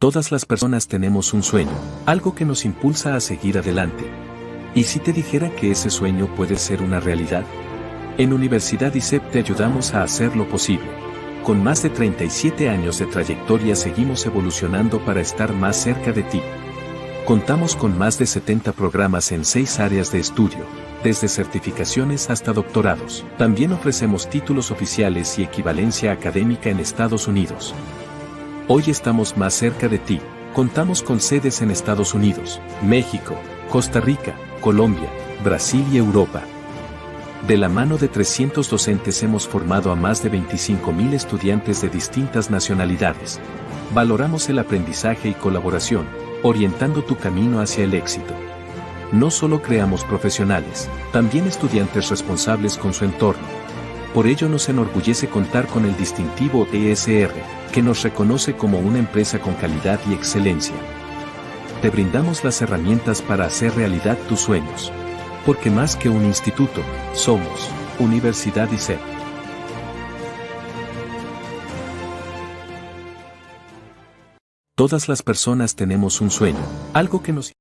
Todas las personas tenemos un sueño, algo que nos impulsa a seguir adelante. ¿Y si te dijera que ese sueño puede ser una realidad? En Universidad ISEP te ayudamos a hacer lo posible. Con más de 37 años de trayectoria seguimos evolucionando para estar más cerca de ti. Contamos con más de 70 programas en 6 áreas de estudio, desde certificaciones hasta doctorados. También ofrecemos títulos oficiales y equivalencia académica en Estados Unidos. Hoy estamos más cerca de ti. Contamos con sedes en Estados Unidos, México, Costa Rica, Colombia, Brasil y Europa. De la mano de 300 docentes hemos formado a más de 25.000 estudiantes de distintas nacionalidades. Valoramos el aprendizaje y colaboración, orientando tu camino hacia el éxito. No solo creamos profesionales, también estudiantes responsables con su entorno. Por ello nos enorgullece contar con el distintivo ESR, que nos reconoce como una empresa con calidad y excelencia. Te brindamos las herramientas para hacer realidad tus sueños. Porque más que un instituto, somos Universidad ISEP. Todas las personas tenemos un sueño, algo que nos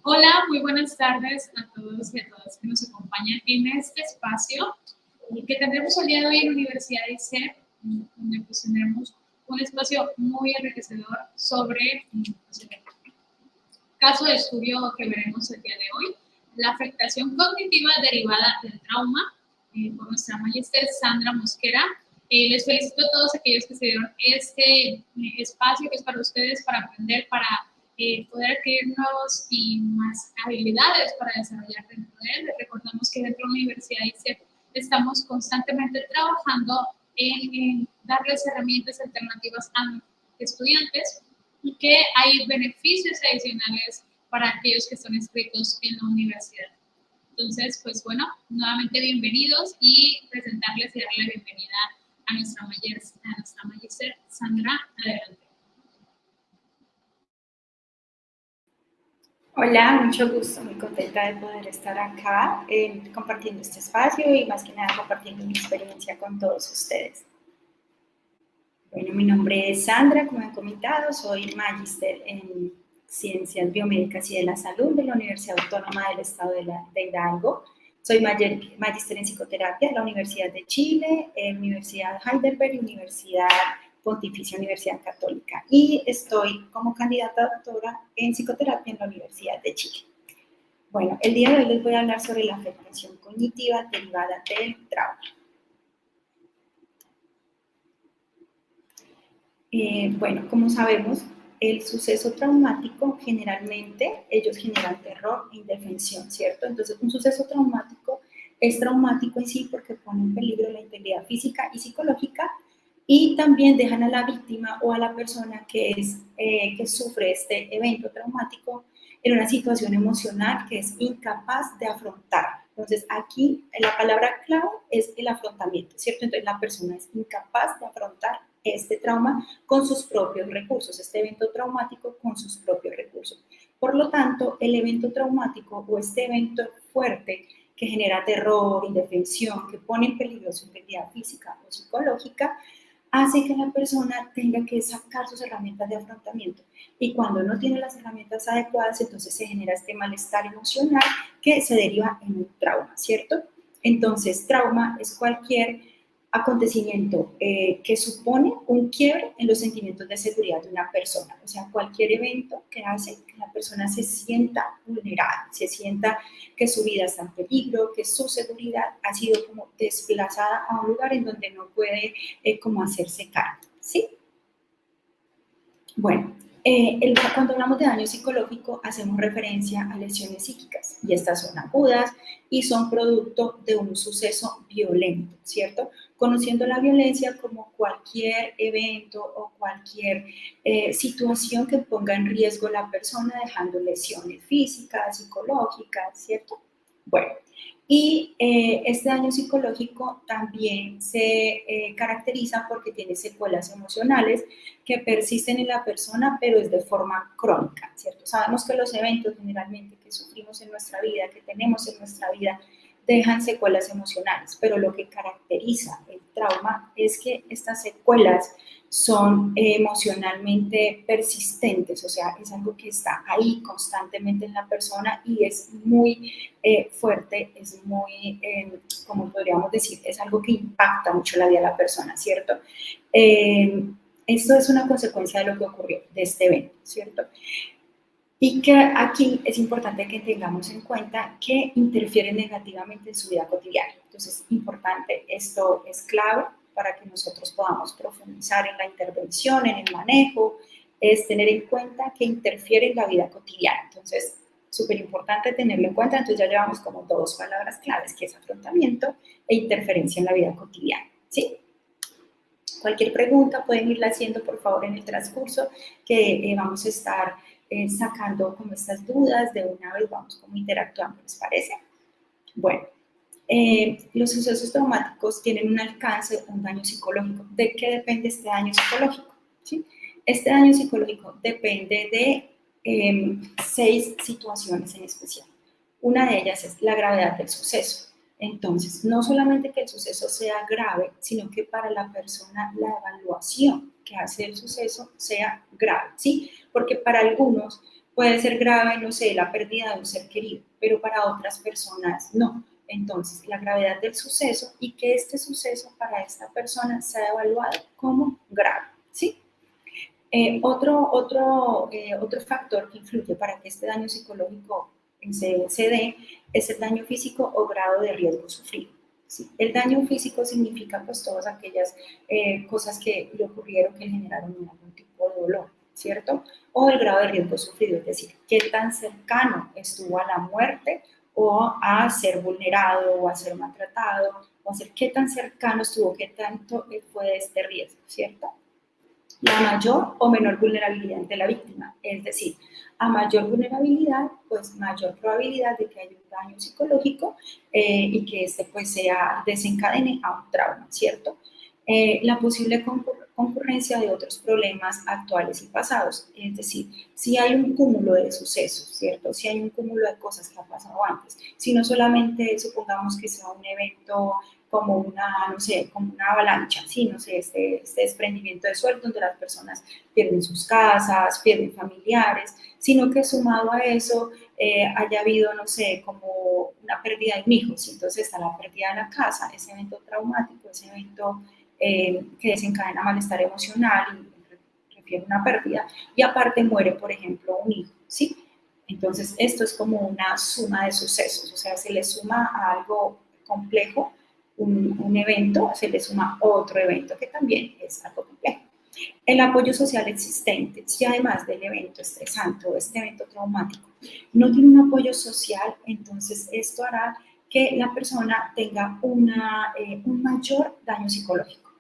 Hola, muy buenas tardes a todos y a todas que nos acompañan en este espacio que tendremos el día de hoy en Universidad ISEP, donde pues tendremos un espacio muy enriquecedor sobre pues, el caso de estudio que veremos el día de hoy, la afectación cognitiva derivada del trauma, por nuestra magíster Sandra Mosquera. Les felicito a todos aquellos que se dieron este espacio que es para ustedes, para aprender, para poder adquirir nuevas y más habilidades para desarrollar dentro de él. Les recordamos que dentro de la Universidad ISEP estamos constantemente trabajando en darles herramientas alternativas a estudiantes y que hay beneficios adicionales para aquellos que son inscritos en la universidad. Entonces, pues bueno, nuevamente bienvenidos y presentarles y darle la bienvenida a nuestra magíster Sandra. Adelante. Hola, mucho gusto, muy contenta de poder estar acá compartiendo este espacio y más que nada compartiendo mi experiencia con todos ustedes. Bueno, mi nombre es Sandra, como han comentado, soy magíster en Ciencias Biomédicas y de la Salud de la Universidad Autónoma del Estado de Hidalgo. Soy magíster en Psicoterapia de la Universidad de Chile, Universidad Heidelberg y Universidad Pontificia Universidad Católica, y estoy como candidata a doctora en psicoterapia en la Universidad de Chile. Bueno, el día de hoy les voy a hablar sobre la afectación cognitiva derivada del trauma. Bueno, como sabemos, el suceso traumático generalmente ellos generan terror e indefensión, ¿cierto? Entonces, un suceso traumático es traumático en sí porque pone en peligro la integridad física y psicológica, y también dejan a la víctima o a la persona que sufre este evento traumático en una situación emocional que es incapaz de afrontar. Entonces, aquí la palabra clave es el afrontamiento, ¿cierto? Entonces, la persona es incapaz de afrontar este trauma con sus propios recursos, este evento traumático con sus propios recursos. Por lo tanto, el evento traumático o este evento fuerte que genera terror, indefensión, que pone en peligro su integridad física o psicológica, hace que la persona tenga que sacar sus herramientas de afrontamiento. Y cuando no tiene las herramientas adecuadas, entonces se genera este malestar emocional que se deriva en un trauma, ¿cierto? Entonces, trauma es cualquier acontecimiento que supone un quiebre en los sentimientos de seguridad de una persona. O sea, cualquier evento que hace que la persona se sienta vulnerable, se sienta que su vida está en peligro, que su seguridad ha sido como desplazada a un lugar en donde no puede como hacerse cargo, ¿sí? Bueno, cuando hablamos de daño psicológico hacemos referencia a lesiones psíquicas y estas son agudas y son producto de un suceso violento, ¿cierto? Conociendo la violencia como cualquier evento o cualquier situación que ponga en riesgo a la persona dejando lesiones físicas, psicológicas, ¿cierto? Bueno, y este daño psicológico también se caracteriza porque tiene secuelas emocionales que persisten en la persona, pero es de forma crónica, ¿cierto? Sabemos que los eventos generalmente que sufrimos en nuestra vida, que tenemos en nuestra vida, dejan secuelas emocionales, pero lo que caracteriza el trauma es que estas secuelas son emocionalmente persistentes, o sea, es algo que está ahí constantemente en la persona y es muy fuerte, es muy, como podríamos decir, es algo que impacta mucho la vida de la persona, ¿cierto? Esto es una consecuencia de lo que ocurrió, de este evento, ¿cierto? Y que aquí es importante que tengamos en cuenta que interfiere negativamente en su vida cotidiana. Entonces, importante, esto es clave para que nosotros podamos profundizar en la intervención, en el manejo, es tener en cuenta que interfiere en la vida cotidiana. Entonces, súper importante tenerlo en cuenta. Entonces, ya llevamos como dos palabras claves, que es afrontamiento e interferencia en la vida cotidiana, ¿sí? Cualquier pregunta pueden irla haciendo, por favor, en el transcurso, que vamos a estar sacando como estas dudas de una vez, vamos como interactuando, ¿les parece? Bueno, los sucesos traumáticos tienen un alcance, un daño psicológico. ¿De qué depende este daño psicológico? ¿Sí? Este daño psicológico depende de 6 situaciones en especial. Una de ellas es la gravedad del suceso. Entonces, no solamente que el suceso sea grave, sino que para la persona la evaluación que hace el suceso sea grave, ¿sí? Porque para algunos puede ser grave, no sé, la pérdida de un ser querido, pero para otras personas no. Entonces, la gravedad del suceso y que este suceso para esta persona sea evaluado como grave, ¿sí? Otro factor que influye para que este daño psicológico se dé es el daño físico o grado de riesgo sufrido. ¿Sí? El daño físico significa pues todas aquellas cosas que le ocurrieron que le generaron algún tipo de dolor, ¿cierto? O el grado de riesgo sufrido, es decir, qué tan cercano estuvo a la muerte o a ser vulnerado o a ser maltratado, o a ser qué tan cercano estuvo, qué tanto fue de este riesgo, ¿cierto? La mayor o menor vulnerabilidad de la víctima, es decir, a mayor vulnerabilidad, pues mayor probabilidad de que haya un daño psicológico y que este pues desencadene a un trauma, ¿cierto? La posible concurrencia de otros problemas actuales y pasados, es decir, si hay un cúmulo de sucesos, ¿cierto? Si hay un cúmulo de cosas que han pasado antes, si no solamente supongamos que sea un evento como una, no sé, como una avalancha, ¿sí? No sé, este desprendimiento de suelo donde las personas pierden sus casas, pierden familiares, sino que sumado a eso haya habido, no sé, como una pérdida de un hijo, ¿sí? Entonces está la pérdida de la casa, ese evento traumático, ese evento que desencadena malestar emocional y refiere a una pérdida, y aparte muere, por ejemplo, un hijo, ¿sí? Entonces esto es como una suma de sucesos, o sea, se le suma a algo complejo un evento, se le suma otro evento que también es algo complejo. El apoyo social existente, si además del evento estresante o este evento traumático no tiene un apoyo social, entonces esto hará que la persona tenga un mayor daño psicológico.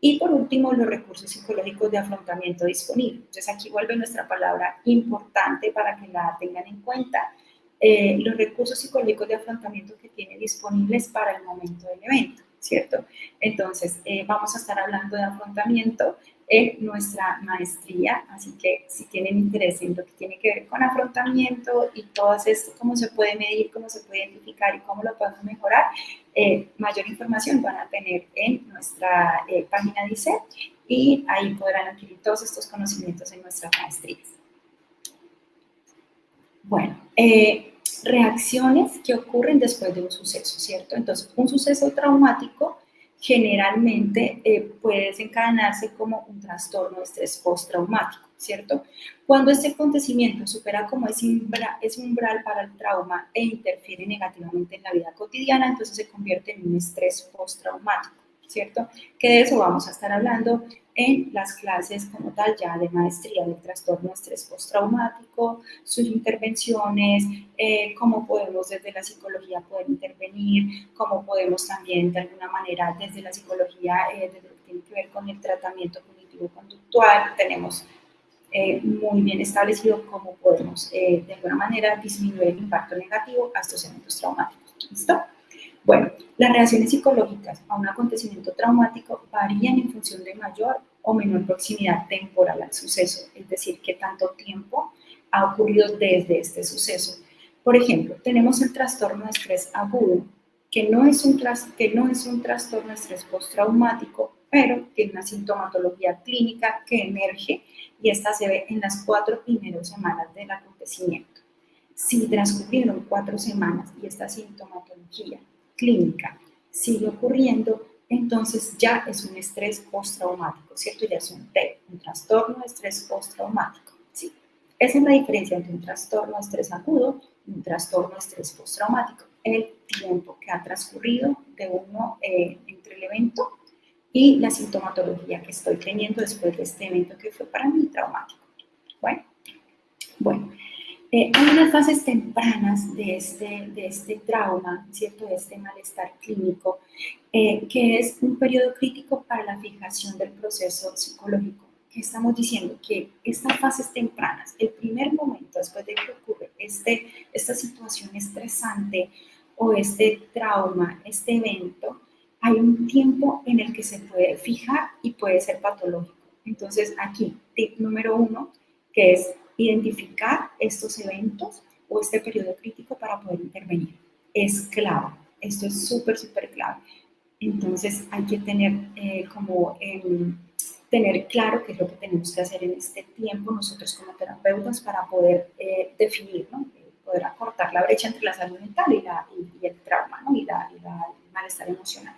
Y por último, los recursos psicológicos de afrontamiento disponibles. Entonces aquí vuelve nuestra palabra importante para que la tengan en cuenta. Los recursos psicológicos de afrontamiento que tiene disponibles para el momento del evento, ¿cierto? Entonces, vamos a estar hablando de afrontamiento en nuestra maestría, así que si tienen interés en lo que tiene que ver con afrontamiento y todo esto, cómo se puede medir, cómo se puede identificar y cómo lo podemos mejorar, mayor información van a tener en nuestra página de ICEP y ahí podrán adquirir todos estos conocimientos en nuestras maestrías. Bueno, reacciones que ocurren después de un suceso, ¿cierto? Entonces, un suceso traumático generalmente puede desencadenarse como un trastorno de estrés postraumático, ¿cierto? Cuando este acontecimiento supera como ese umbral para el trauma e interfiere negativamente en la vida cotidiana, entonces se convierte en un estrés postraumático, ¿cierto? Que de eso vamos a estar hablando en las clases como tal ya de maestría del trastorno de estrés postraumático, sus intervenciones, cómo podemos desde la psicología poder intervenir, cómo podemos también de alguna manera desde la psicología, desde lo que tiene que ver con el tratamiento cognitivo-conductual, tenemos muy bien establecido cómo podemos de alguna manera disminuir el impacto negativo a estos eventos traumáticos. ¿Listo? Bueno, las reacciones psicológicas a un acontecimiento traumático varían en función de mayor o menor proximidad temporal al suceso, es decir, qué tanto tiempo ha ocurrido desde este suceso. Por ejemplo, tenemos el trastorno de estrés agudo, que no es un trastorno de estrés postraumático, pero tiene una sintomatología clínica que emerge y esta se ve en las 4 primeras semanas del acontecimiento. Si transcurrieron 4 semanas y esta sintomatología clínica sigue ocurriendo, entonces ya es un estrés postraumático, ¿cierto? Ya es un TEP, un trastorno de estrés postraumático, ¿sí? Esa es la diferencia entre un trastorno de estrés agudo y un trastorno de estrés postraumático. El tiempo que ha transcurrido de uno entre el evento y la sintomatología que estoy teniendo después de este evento que fue para mí traumático. Bueno. Hay unas fases tempranas de este trauma, ¿cierto? De este malestar clínico, que es un periodo crítico para la fijación del proceso psicológico. ¿Qué estamos diciendo? Que estas fases tempranas, el primer momento después de que ocurre esta situación estresante o este trauma, este evento, hay un tiempo en el que se puede fijar y puede ser patológico. Entonces, aquí, tip número 1, que es identificar estos eventos o este periodo crítico para poder intervenir. Es clave, esto es súper, súper clave. Entonces hay que tener tener claro qué es lo que tenemos que hacer en este tiempo nosotros como terapeutas para poder definir, ¿no? Poder acortar la brecha entre la salud mental y el trauma, ¿no? y el malestar emocional.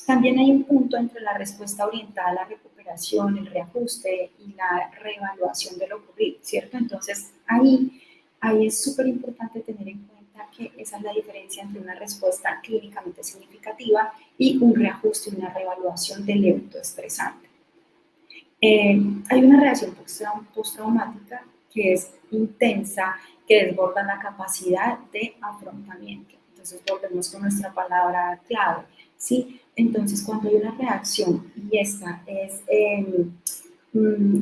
También hay un punto entre la respuesta orientada a la recuperación, el reajuste y la reevaluación de lo ocurrido, ¿cierto? Entonces, ahí es súper importante tener en cuenta que esa es la diferencia entre una respuesta clínicamente significativa y un reajuste y una reevaluación del evento estresante. Hay una reacción postraumática que es intensa, que desborda la capacidad de afrontamiento. Entonces, volvemos con nuestra palabra clave, ¿sí? Entonces, cuando hay una reacción y esta es,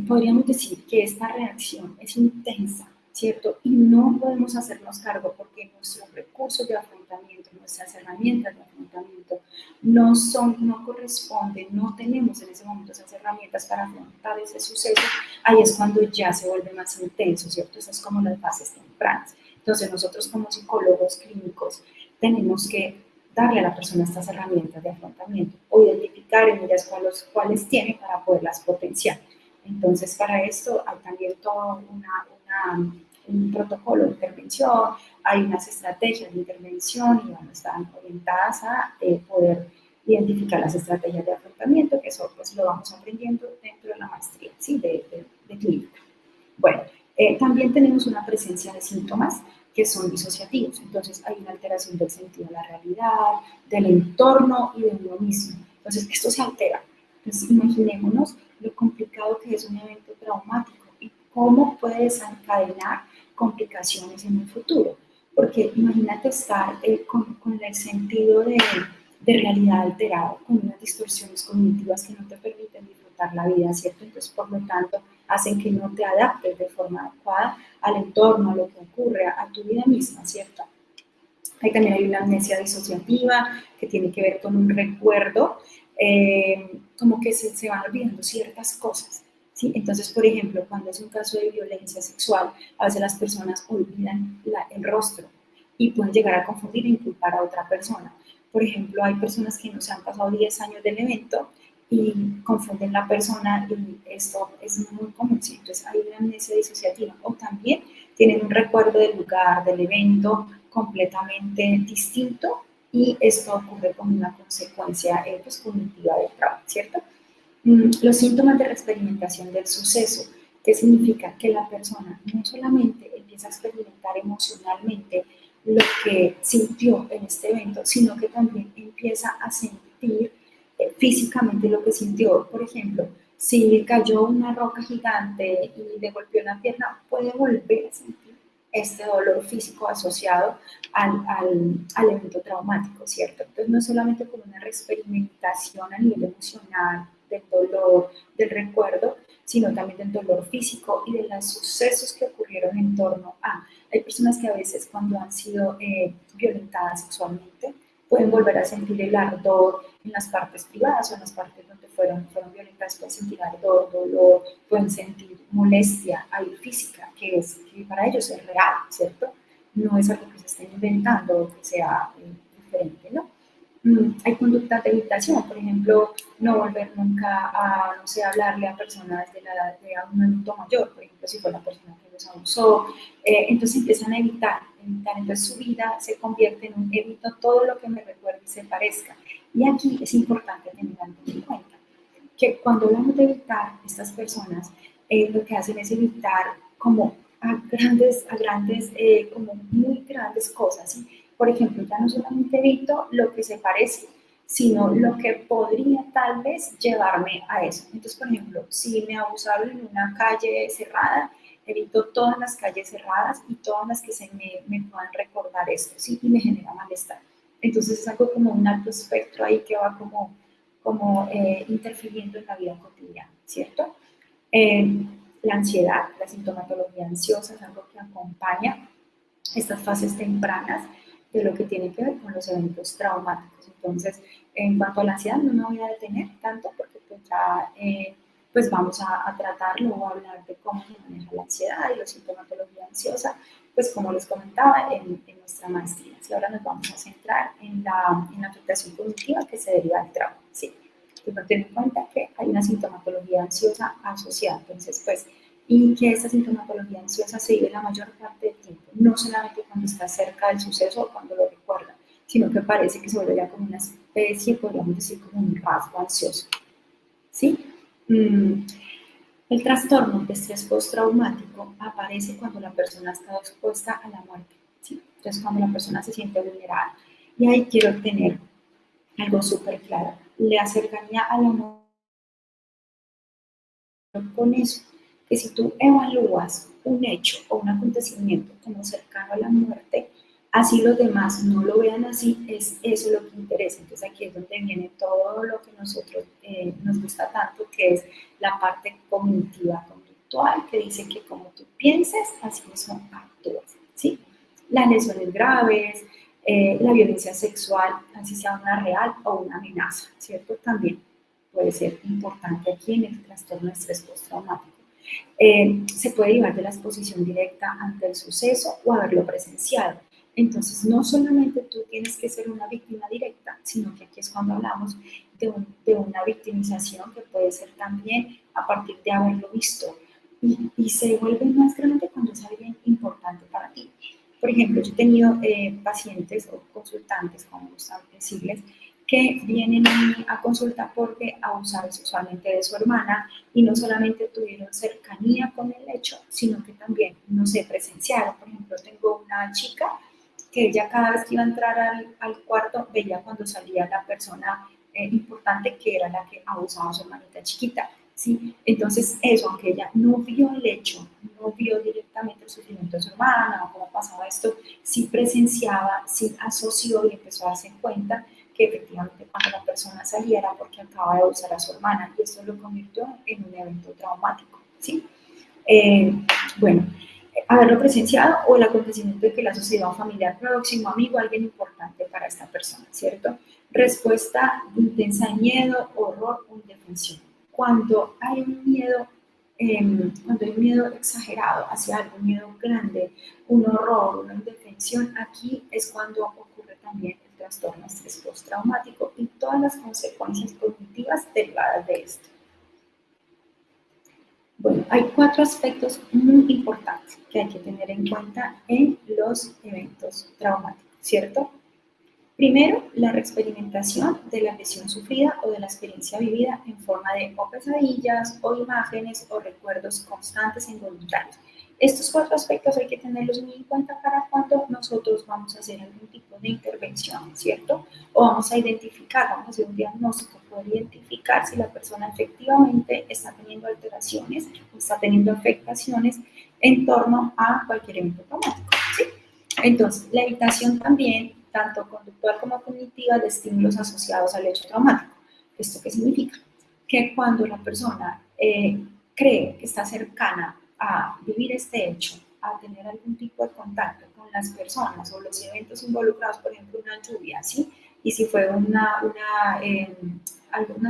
podríamos decir que esta reacción es intensa, ¿cierto? Y no podemos hacernos cargo porque nuestros recursos de afrontamiento, nuestras herramientas de afrontamiento no corresponden, no tenemos en ese momento esas herramientas para afrontar ese suceso, ahí es cuando ya se vuelve más intenso, ¿cierto? Esas son como las fases tempranas. Entonces, nosotros como psicólogos clínicos tenemos que darle a la persona estas herramientas de afrontamiento o identificar en ellas cuáles tiene para poderlas potenciar. Para esto hay también todo un protocolo de intervención, hay unas estrategias de intervención y están orientadas a poder identificar las estrategias de afrontamiento, que eso pues lo vamos aprendiendo dentro de la maestría, ¿sí? de clínica. Bueno, también tenemos una presencia de síntomas que son disociativos, entonces hay una alteración del sentido de la realidad, del entorno y de uno mismo. Entonces, esto se altera. Entonces, imaginémonos lo complicado que es un evento traumático y cómo puede desencadenar complicaciones en el futuro. Porque imagínate estar con el sentido de realidad alterado, con unas distorsiones cognitivas que no te permiten disfrutar la vida, ¿cierto? Entonces, por lo tanto, hacen que no te adaptes de forma adecuada al entorno, a lo que ocurre, a tu vida misma, ¿cierto? Ahí también hay una amnesia disociativa que tiene que ver con un recuerdo como que se van olvidando ciertas cosas. ¿Sí? Entonces, por ejemplo, cuando es un caso de violencia sexual, a veces las personas olvidan el rostro y pueden llegar a confundir e inculpar a otra persona. Por ejemplo, hay personas que no se han pasado 10 años del evento y confunden la persona y esto es muy común, ¿sí? Entonces hay una amnesia disociativa o también tienen un recuerdo del lugar, del evento completamente distinto y esto ocurre como una consecuencia pues, cognitiva del trauma, ¿cierto? Los síntomas de reexperimentación del suceso, que significa que la persona no solamente empieza a experimentar emocionalmente lo que sintió en este evento, sino que también empieza a sentir físicamente lo que sintió. Por ejemplo, si cayó una roca gigante y le golpeó la pierna, puede volver a sentir este dolor físico asociado al evento traumático, ¿cierto? Entonces no es solamente como una reexperimentación a nivel emocional, del dolor, del recuerdo, sino también del dolor físico y de los sucesos que ocurrieron en torno a. Hay personas que a veces cuando han sido violentadas sexualmente pueden volver a sentir el ardor en las partes privadas o en las partes donde fueron violentadas, pueden sentir ardor, dolor, pueden sentir molestia ahí física, que para ellos es real, ¿cierto? No es algo que se estén inventando o que sea diferente, ¿no? Hay conductas de evitación, por ejemplo, no volver nunca a, no sé, hablarle a personas de la edad de un adulto mayor, por ejemplo, si fue la persona que los abusó, entonces empiezan a evitar, entonces su vida se convierte en un evito todo lo que me recuerde y se parezca. Y aquí es importante tener algo en cuenta, que cuando hablamos de evitar, estas personas lo que hacen es evitar como como muy grandes cosas, ¿sí? Por ejemplo, ya no solamente evito lo que se parece, sino lo que podría tal vez llevarme a eso. Entonces, por ejemplo, si me abusaron en una calle cerrada, evito todas las calles cerradas y todas las que me puedan recordar esto, ¿sí? Y me genera malestar. Entonces es algo como un alto espectro ahí que va como interfiriendo en la vida cotidiana, ¿cierto? La ansiedad, la sintomatología ansiosa es algo que acompaña estas fases tempranas de lo que tiene que ver con los eventos traumáticos. Entonces, en cuanto a la ansiedad, no me voy a detener tanto porque pues ya pues vamos a tratarlo o a hablar de cómo se maneja la ansiedad y la sintomatología ansiosa, pues como les comentaba en nuestra maestría. Y ahora nos vamos a centrar en la afectación cognitiva que se deriva del trauma. Sí. Pues tener en cuenta que hay una sintomatología ansiosa asociada. Entonces, pues, y que esta sintomatología ansiosa se vive la mayor parte del tiempo, no solamente cuando está cerca del suceso o cuando lo recuerda, sino que parece que se vuelve ya como una especie, podríamos decir, como un rasgo ansioso. ¿Sí? El trastorno de estrés postraumático aparece cuando la persona está expuesta a la muerte. ¿Sí? Entonces, cuando la persona se siente vulnerable. Y ahí quiero tener algo súper claro. La cercanía a la muerte con eso, que si tú evalúas un hecho o un acontecimiento como cercano a la muerte, así los demás no lo vean así, es eso lo que interesa. Entonces aquí es donde viene todo lo que nosotros nos gusta tanto, que es la parte cognitiva, conductual, que dice que como tú pienses, así mismo actúas, ¿sí? Las lesiones graves, la violencia sexual, así sea una real o una amenaza, ¿cierto? También puede ser importante aquí en el trastorno de estrés postraumático. Se puede derivar de la exposición directa ante el suceso o haberlo presenciado. Entonces, no solamente tú tienes que ser una víctima directa, sino que aquí es cuando hablamos de una victimización que puede ser también a partir de haberlo visto. Y se vuelve más grande cuando es alguien importante para ti. Por ejemplo, yo he tenido pacientes o consultantes, como gustan decirles, que vienen a consulta porque abusaron sexualmente de su hermana y no solamente tuvieron cercanía con el hecho, sino que también, no sé, presenciaron. Por ejemplo, tengo una chica que ella cada vez que iba a entrar al cuarto veía cuando salía la persona importante que era la que abusaba a su hermanita chiquita. ¿Sí? Entonces eso, aunque ella no vio el hecho, no vio directamente el sufrimiento de su hermana o cómo pasaba esto, sí presenciaba, sí asoció y empezó a darse cuenta que efectivamente cuando la persona salía era porque acaba de abusar a su hermana y esto lo convirtió en un evento traumático, ¿sí? Bueno, haberlo presenciado o el acontecimiento de que le ha sucedido a un familiar próximo, amigo, alguien importante para esta persona, ¿cierto? Respuesta intensa de miedo, horror o indefensión. Cuando hay un miedo, exagerado hacia algo, un miedo grande, un horror, una indefensión, aquí es cuando ocurre también el trastorno de estrés postraumático y todas las consecuencias cognitivas derivadas de esto. Bueno, hay 4 aspectos muy importantes que hay que tener en cuenta en los eventos traumáticos, ¿cierto? Primero, la reexperimentación de la lesión sufrida o de la experiencia vivida en forma de o pesadillas o imágenes o recuerdos constantes e involuntarios. Estos 4 aspectos hay que tenerlos muy en cuenta para cuando nosotros vamos a hacer algún tipo de intervención, ¿cierto? O vamos a identificar, vamos a hacer un diagnóstico, poder identificar si la persona efectivamente está teniendo alteraciones o está teniendo afectaciones en torno a cualquier evento traumático, ¿sí? Entonces, la evitación también, tanto conductual como cognitiva, de estímulos asociados al hecho traumático. ¿Esto qué significa? Que cuando la persona cree que está cercana a vivir este hecho, a tener algún tipo de contacto con las personas o los eventos involucrados, por ejemplo, una lluvia, ¿sí? Y si fue alguna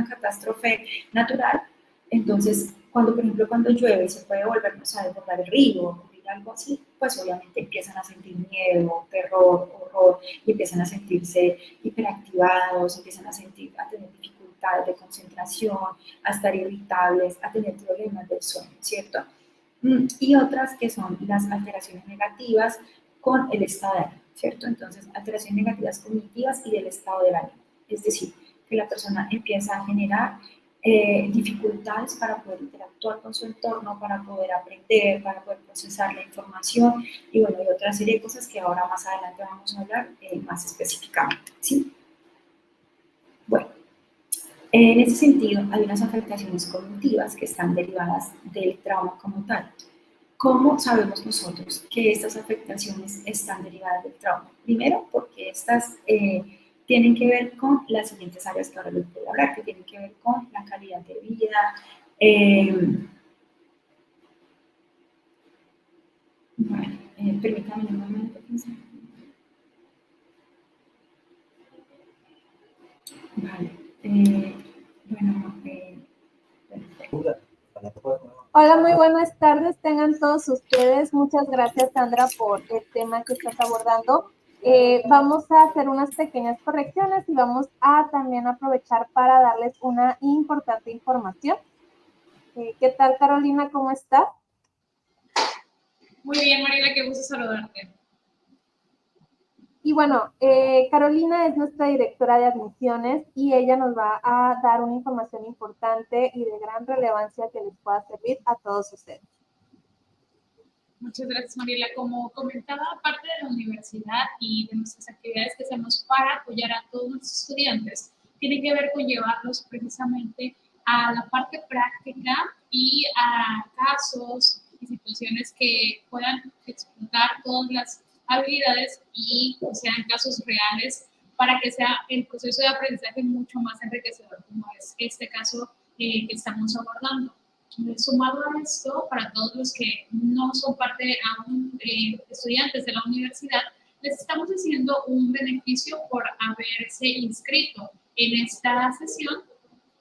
catástrofe natural, entonces, por ejemplo, cuando llueve se puede volvernos a desbordar el río, algo así, pues obviamente empiezan a sentir miedo, terror, horror, y empiezan a sentirse hiperactivados, empiezan a tener dificultades de concentración, a estar irritables, a tener problemas del sueño, ¿cierto? Y otras que son las alteraciones negativas con el estado de ánimo, ¿cierto? Entonces, alteraciones negativas cognitivas y del estado del ánimo, es decir, que la persona empieza a generar dificultades para poder interactuar con su entorno, para poder aprender, para poder procesar la información y bueno, y otra serie de cosas que ahora más adelante vamos a hablar más específicamente, ¿sí? Bueno, en ese sentido hay unas afectaciones cognitivas que están derivadas del trauma como tal. ¿Cómo sabemos nosotros que estas afectaciones están derivadas del trauma? Primero, porque estas tienen que ver con las siguientes áreas que ahora les voy a hablar, que tienen que ver con la calidad de vida. Permítanme un momento. Vale. Perfecto. Hola, muy buenas tardes, tengan todos ustedes. Muchas gracias, Sandra, por el tema que estás abordando. Vamos a hacer unas pequeñas correcciones y vamos a también aprovechar para darles una importante información. ¿Qué tal, Carolina? ¿Cómo estás? Muy bien, Mariela, qué gusto saludarte. Y bueno, Carolina es nuestra directora de admisiones y ella nos va a dar una información importante y de gran relevancia que les pueda servir a todos ustedes. Muchas gracias, Mariela. Como comentaba, parte de la universidad y de nuestras actividades que hacemos para apoyar a todos nuestros estudiantes, tiene que ver con llevarlos precisamente a la parte práctica y a casos y situaciones que puedan explotar todas las habilidades y sean casos reales para que sea el proceso de aprendizaje mucho más enriquecedor, como es este caso que estamos abordando. Sumado a esto, para todos los que no son parte aún estudiantes de la universidad, les estamos haciendo un beneficio por haberse inscrito en esta sesión,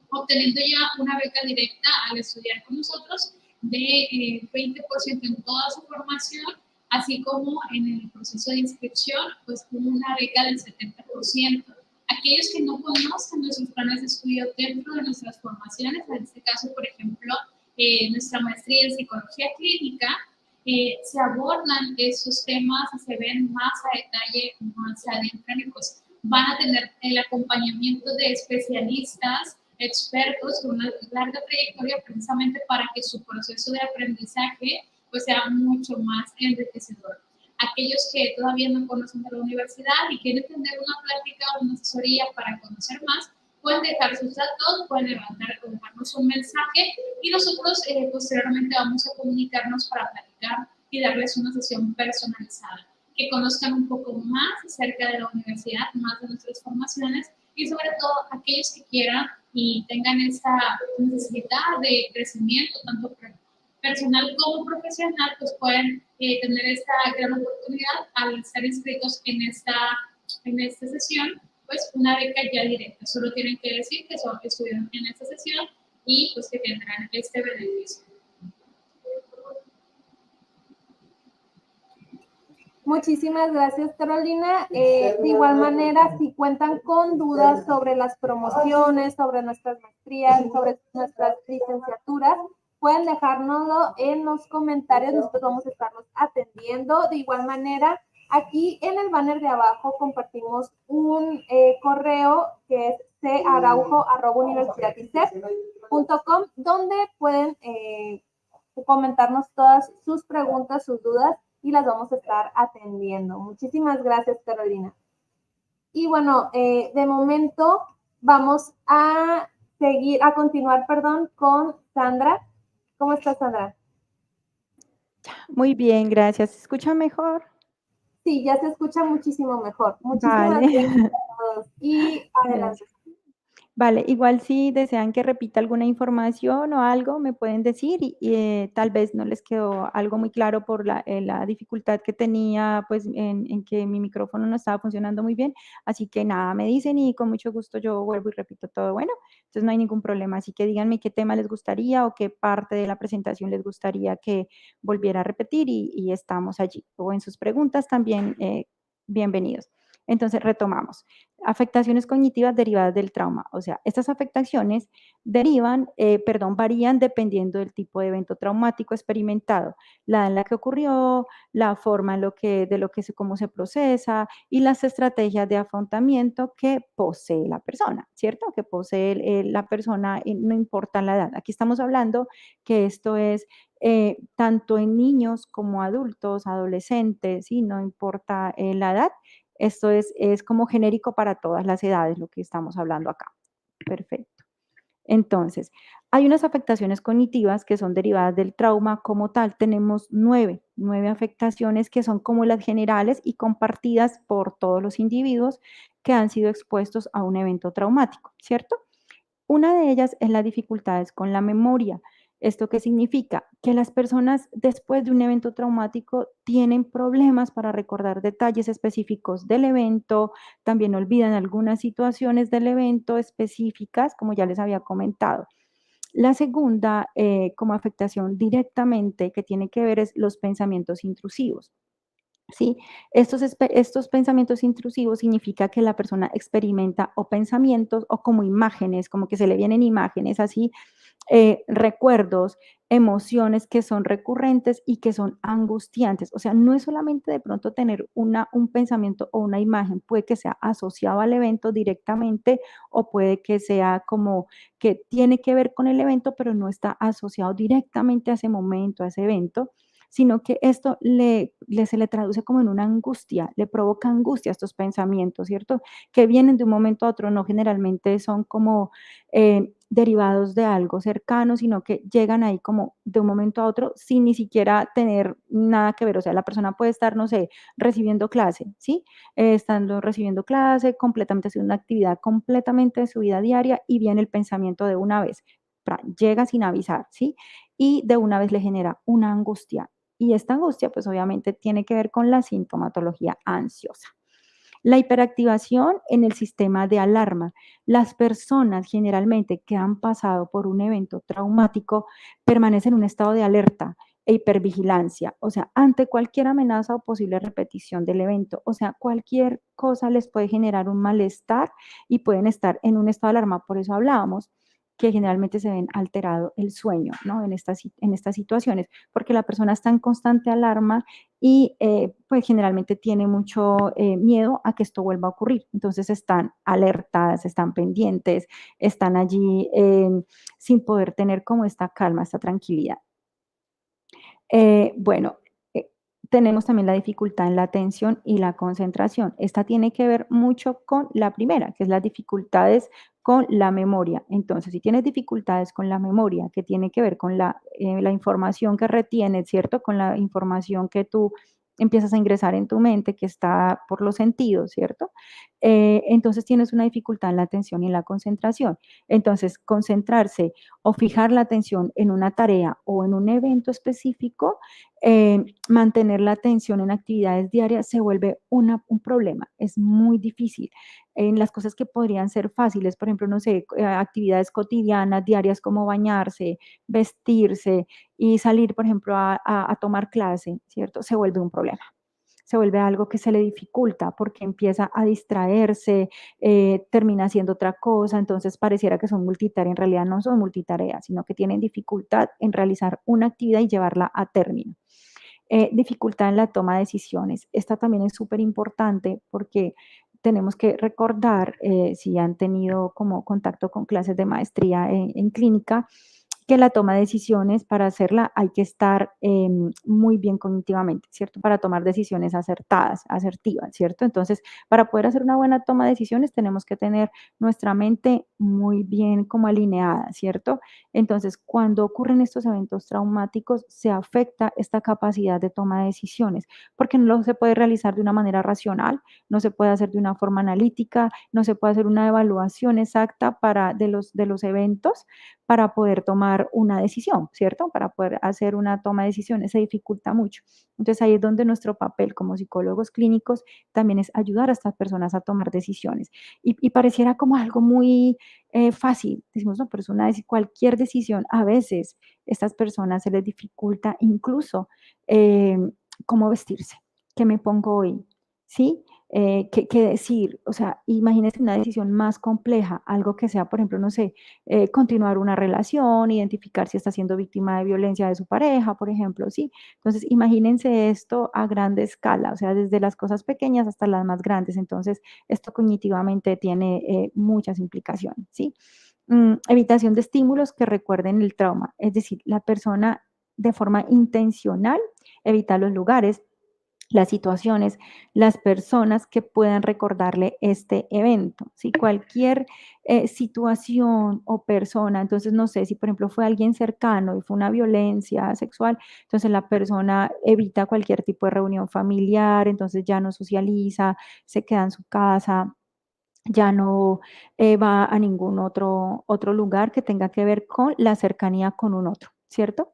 obteniendo ya una beca directa al estudiar con nosotros de 20% en toda su formación, así como en el proceso de inscripción, pues una beca del 70%. Aquellos que no conozcan nuestros planes de estudio dentro de nuestras formaciones, en este caso, por ejemplo, nuestra maestría en psicología clínica, se abordan esos temas y se ven más a detalle, más se adentran y pues van a tener el acompañamiento de especialistas, expertos con una larga trayectoria precisamente para que su proceso de aprendizaje pues sea mucho más enriquecedor. Aquellos que todavía no conocen de la universidad y quieren tener una plática o una asesoría para conocer más, pueden dejar sus datos, pueden dejarnos un mensaje y nosotros posteriormente vamos a comunicarnos para platicar y darles una sesión personalizada, que conozcan un poco más acerca de la universidad, más de nuestras formaciones y sobre todo aquellos que quieran y tengan esa necesidad de crecimiento, tanto personal como profesional, pues pueden tener esta gran oportunidad al estar inscritos en esta sesión pues una beca ya directa. Solo tienen que decir que son estudiantes en esta sesión y pues que tendrán este beneficio. Muchísimas gracias, Carolina. De igual manera, si cuentan con dudas sobre las promociones, sobre nuestras maestrías, sobre nuestras licenciaturas, pueden dejárnoslo en los comentarios. Nosotros vamos a estarlos atendiendo. De igual manera, aquí en el banner de abajo compartimos un correo que es caraujo@universidadisep.com, donde pueden comentarnos todas sus preguntas, sus dudas, y las vamos a estar atendiendo. Muchísimas gracias, Carolina. Y bueno, de momento vamos a continuar, con Sandra. ¿Cómo estás, Sandra? Muy bien, gracias. ¿Se escucha mejor? Sí, ya se escucha muchísimo mejor. Muchísimas Vale. gracias a todos. Y adelante. Vale, igual si desean que repita alguna información o algo, me pueden decir y tal vez no les quedó algo muy claro por la dificultad que tenía, pues en que mi micrófono no estaba funcionando muy bien. Así que nada, me dicen y con mucho gusto yo vuelvo y repito todo. Bueno, entonces no hay ningún problema. Así que díganme qué tema les gustaría o qué parte de la presentación les gustaría que volviera a repetir y estamos allí. O en sus preguntas también, bienvenidos. Entonces, retomamos. Afectaciones cognitivas derivadas del trauma. O sea, estas afectaciones varían dependiendo del tipo de evento traumático experimentado, la edad en la que ocurrió, la forma cómo se procesa y las estrategias de afrontamiento que posee la persona, ¿cierto? Que posee la persona, no importa la edad. Aquí estamos hablando que esto es tanto en niños como adultos, adolescentes, ¿sí? No importa la edad. Esto es como genérico para todas las edades, lo que estamos hablando acá. Perfecto. Entonces, hay unas afectaciones cognitivas que son derivadas del trauma como tal. Tenemos nueve afectaciones que son como las generales y compartidas por todos los individuos que han sido expuestos a un evento traumático, ¿cierto? Una de ellas es las dificultades con la memoria. ¿Esto qué significa? Que las personas después de un evento traumático tienen problemas para recordar detalles específicos del evento, también olvidan algunas situaciones del evento específicas, como ya les había comentado. La segunda, como afectación directamente que tiene que ver es los pensamientos intrusivos. ¿Sí? Estos pensamientos intrusivos significa que la persona experimenta o pensamientos o como imágenes, como que se le vienen imágenes así, recuerdos, emociones que son recurrentes y que son angustiantes. O sea, no es solamente de pronto tener un pensamiento o una imagen, puede que sea asociado al evento directamente o puede que sea como que tiene que ver con el evento, pero no está asociado directamente a ese momento, a ese evento, sino que esto se le traduce como en una angustia, le provoca angustia a estos pensamientos, ¿cierto? Que vienen de un momento a otro, no generalmente son como derivados de algo cercano, sino que llegan ahí como de un momento a otro sin ni siquiera tener nada que ver. O sea, la persona puede estar, no sé, recibiendo clase, ¿sí? Estando recibiendo clase, completamente haciendo una actividad completamente de su vida diaria y viene el pensamiento de una vez. Llega sin avisar, ¿sí? Y de una vez le genera una angustia. Y esta angustia, pues obviamente tiene que ver con la sintomatología ansiosa. La hiperactivación en el sistema de alarma. Las personas generalmente que han pasado por un evento traumático permanecen en un estado de alerta e hipervigilancia, o sea, ante cualquier amenaza o posible repetición del evento, o sea, cualquier cosa les puede generar un malestar y pueden estar en un estado de alarma. Por eso hablábamos que generalmente se ven alterado el sueño, ¿no? En estas situaciones, porque la persona está en constante alarma y pues generalmente tiene mucho miedo a que esto vuelva a ocurrir. Entonces están alertadas, están pendientes, están allí sin poder tener como esta calma, esta tranquilidad. Bueno, tenemos también la dificultad en la atención y la concentración. Esta tiene que ver mucho con la primera, que es las dificultades con la memoria. Entonces, si tienes dificultades con la memoria, que tiene que ver con la información que retienes, ¿cierto? Con la información que tú empiezas a ingresar en tu mente, que está por los sentidos, ¿cierto? Entonces tienes una dificultad en la atención y en la concentración. Entonces, concentrarse o fijar la atención en una tarea o en un evento específico mantener la atención en actividades diarias se vuelve un problema, es muy difícil. En las cosas que podrían ser fáciles, por ejemplo, no sé, actividades cotidianas, diarias como bañarse, vestirse y salir, por ejemplo, a tomar clase, ¿cierto? Se vuelve un problema. Se vuelve algo que se le dificulta porque empieza a distraerse, termina haciendo otra cosa, entonces pareciera que son multitarea, en realidad no son multitareas, sino que tienen dificultad en realizar una actividad y llevarla a término. Dificultad en la toma de decisiones. Esta también es súper importante porque tenemos que recordar, si han tenido como contacto con clases de maestría en clínica, que la toma de decisiones, para hacerla hay que estar muy bien cognitivamente, ¿cierto? Para tomar decisiones acertadas, asertivas, ¿cierto? Entonces, para poder hacer una buena toma de decisiones, tenemos que tener nuestra mente muy bien como alineada, ¿cierto? Entonces, cuando ocurren estos eventos traumáticos, se afecta esta capacidad de toma de decisiones, porque no se puede realizar de una manera racional, no se puede hacer de una forma analítica, no se puede hacer una evaluación exacta de los eventos para poder tomar una decisión, ¿cierto? Para poder hacer una toma de decisiones se dificulta mucho. Entonces ahí es donde nuestro papel como psicólogos clínicos también es ayudar a estas personas a tomar decisiones. Y pareciera como algo muy fácil. Decimos, no, pero es cualquier decisión. A veces estas personas se les dificulta incluso eh, cómo vestirse, qué me pongo hoy, ¿sí? ¿Qué decir? O sea, imagínense una decisión más compleja, algo que sea, por ejemplo, no sé, continuar una relación, identificar si está siendo víctima de violencia de su pareja, por ejemplo, ¿sí? Entonces, imagínense esto a grande escala, o sea, desde las cosas pequeñas hasta las más grandes. Entonces, esto cognitivamente tiene muchas implicaciones, ¿sí? Evitación de estímulos que recuerden el trauma, es decir, la persona de forma intencional evita los lugares, las situaciones, las personas que puedan recordarle este evento. Si cualquier situación o persona, entonces no sé, si por ejemplo fue alguien cercano y fue una violencia sexual, entonces la persona evita cualquier tipo de reunión familiar, entonces ya no socializa, se queda en su casa, ya no va a ningún otro lugar que tenga que ver con la cercanía con un otro, ¿cierto?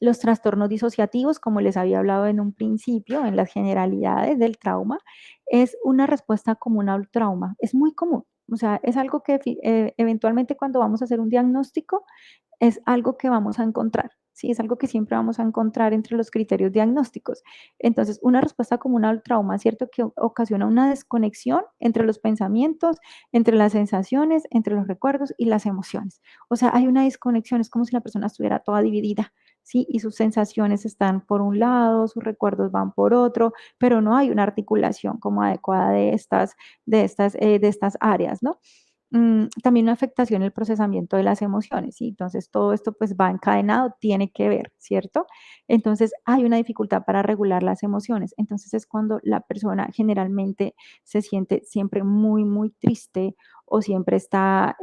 Los trastornos disociativos, como les había hablado en un principio, en las generalidades del trauma, es una respuesta común al trauma. Es muy común. O sea, es algo que eventualmente cuando vamos a hacer un diagnóstico, es algo que vamos a encontrar. Sí, es algo que siempre vamos a encontrar entre los criterios diagnósticos. Entonces, una respuesta común al trauma, ¿cierto? Que ocasiona una desconexión entre los pensamientos, entre las sensaciones, entre los recuerdos y las emociones. O sea, hay una desconexión, es como si la persona estuviera toda dividida, ¿sí? Y sus sensaciones están por un lado, sus recuerdos van por otro, pero no hay una articulación como adecuada de estas áreas, ¿no? También una afectación en el procesamiento de las emociones, ¿sí? Entonces, todo esto pues va encadenado, tiene que ver, ¿cierto? Entonces, hay una dificultad para regular las emociones. Entonces, es cuando la persona generalmente se siente siempre muy, muy triste o siempre está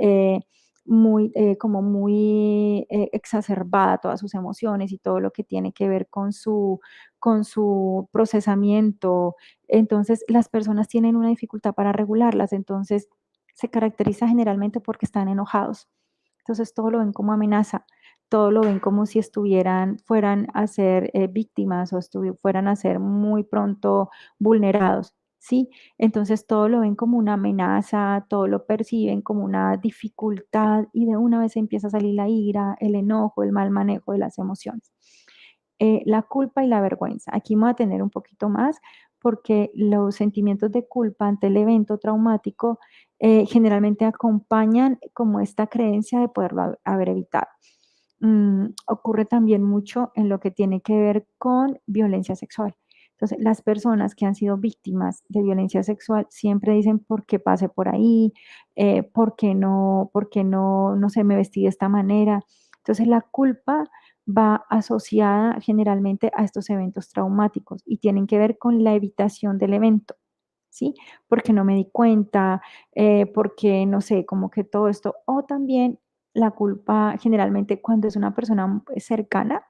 como muy exacerbada todas sus emociones y todo lo que tiene que ver con su procesamiento. Entonces, las personas tienen una dificultad para regularlas. Entonces, se caracteriza generalmente porque están enojados. Entonces todo lo ven como amenaza, todo lo ven como si fueran a ser víctimas o fueran a ser muy pronto vulnerados, ¿sí? Entonces todo lo ven como una amenaza, todo lo perciben como una dificultad y de una vez empieza a salir la ira, el enojo, el mal manejo de las emociones. La culpa y la vergüenza. Aquí me voy a tener un poquito más porque los sentimientos de culpa ante el evento traumático generalmente acompañan como esta creencia de poderlo haber evitado. Ocurre también mucho en lo que tiene que ver con violencia sexual. Entonces, las personas que han sido víctimas de violencia sexual siempre dicen, ¿por qué pasé por ahí? ¿Por qué no se me vestí de esta manera? Entonces, la culpa va asociada generalmente a estos eventos traumáticos y tienen que ver con la evitación del evento, ¿sí? Porque no me di cuenta, porque no sé, como que todo esto, o también la culpa generalmente cuando es una persona cercana,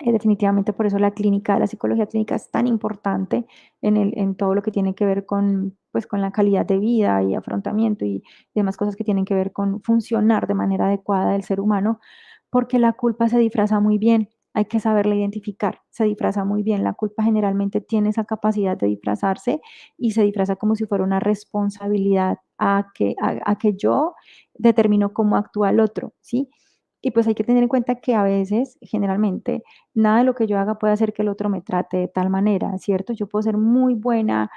definitivamente por eso la psicología clínica es tan importante en todo lo que tiene que ver con, pues, con la calidad de vida y afrontamiento y demás cosas que tienen que ver con funcionar de manera adecuada del ser humano, porque la culpa se disfraza muy bien. hay que saberla identificar. Se disfraza muy bien. La culpa generalmente tiene esa capacidad de disfrazarse y se disfraza como si fuera una responsabilidad a que yo determino cómo actúa el otro, ¿sí? Y pues hay que tener en cuenta que a veces, generalmente, nada de lo que yo haga puede hacer que el otro me trate de tal manera, ¿cierto? Yo puedo ser muy buena,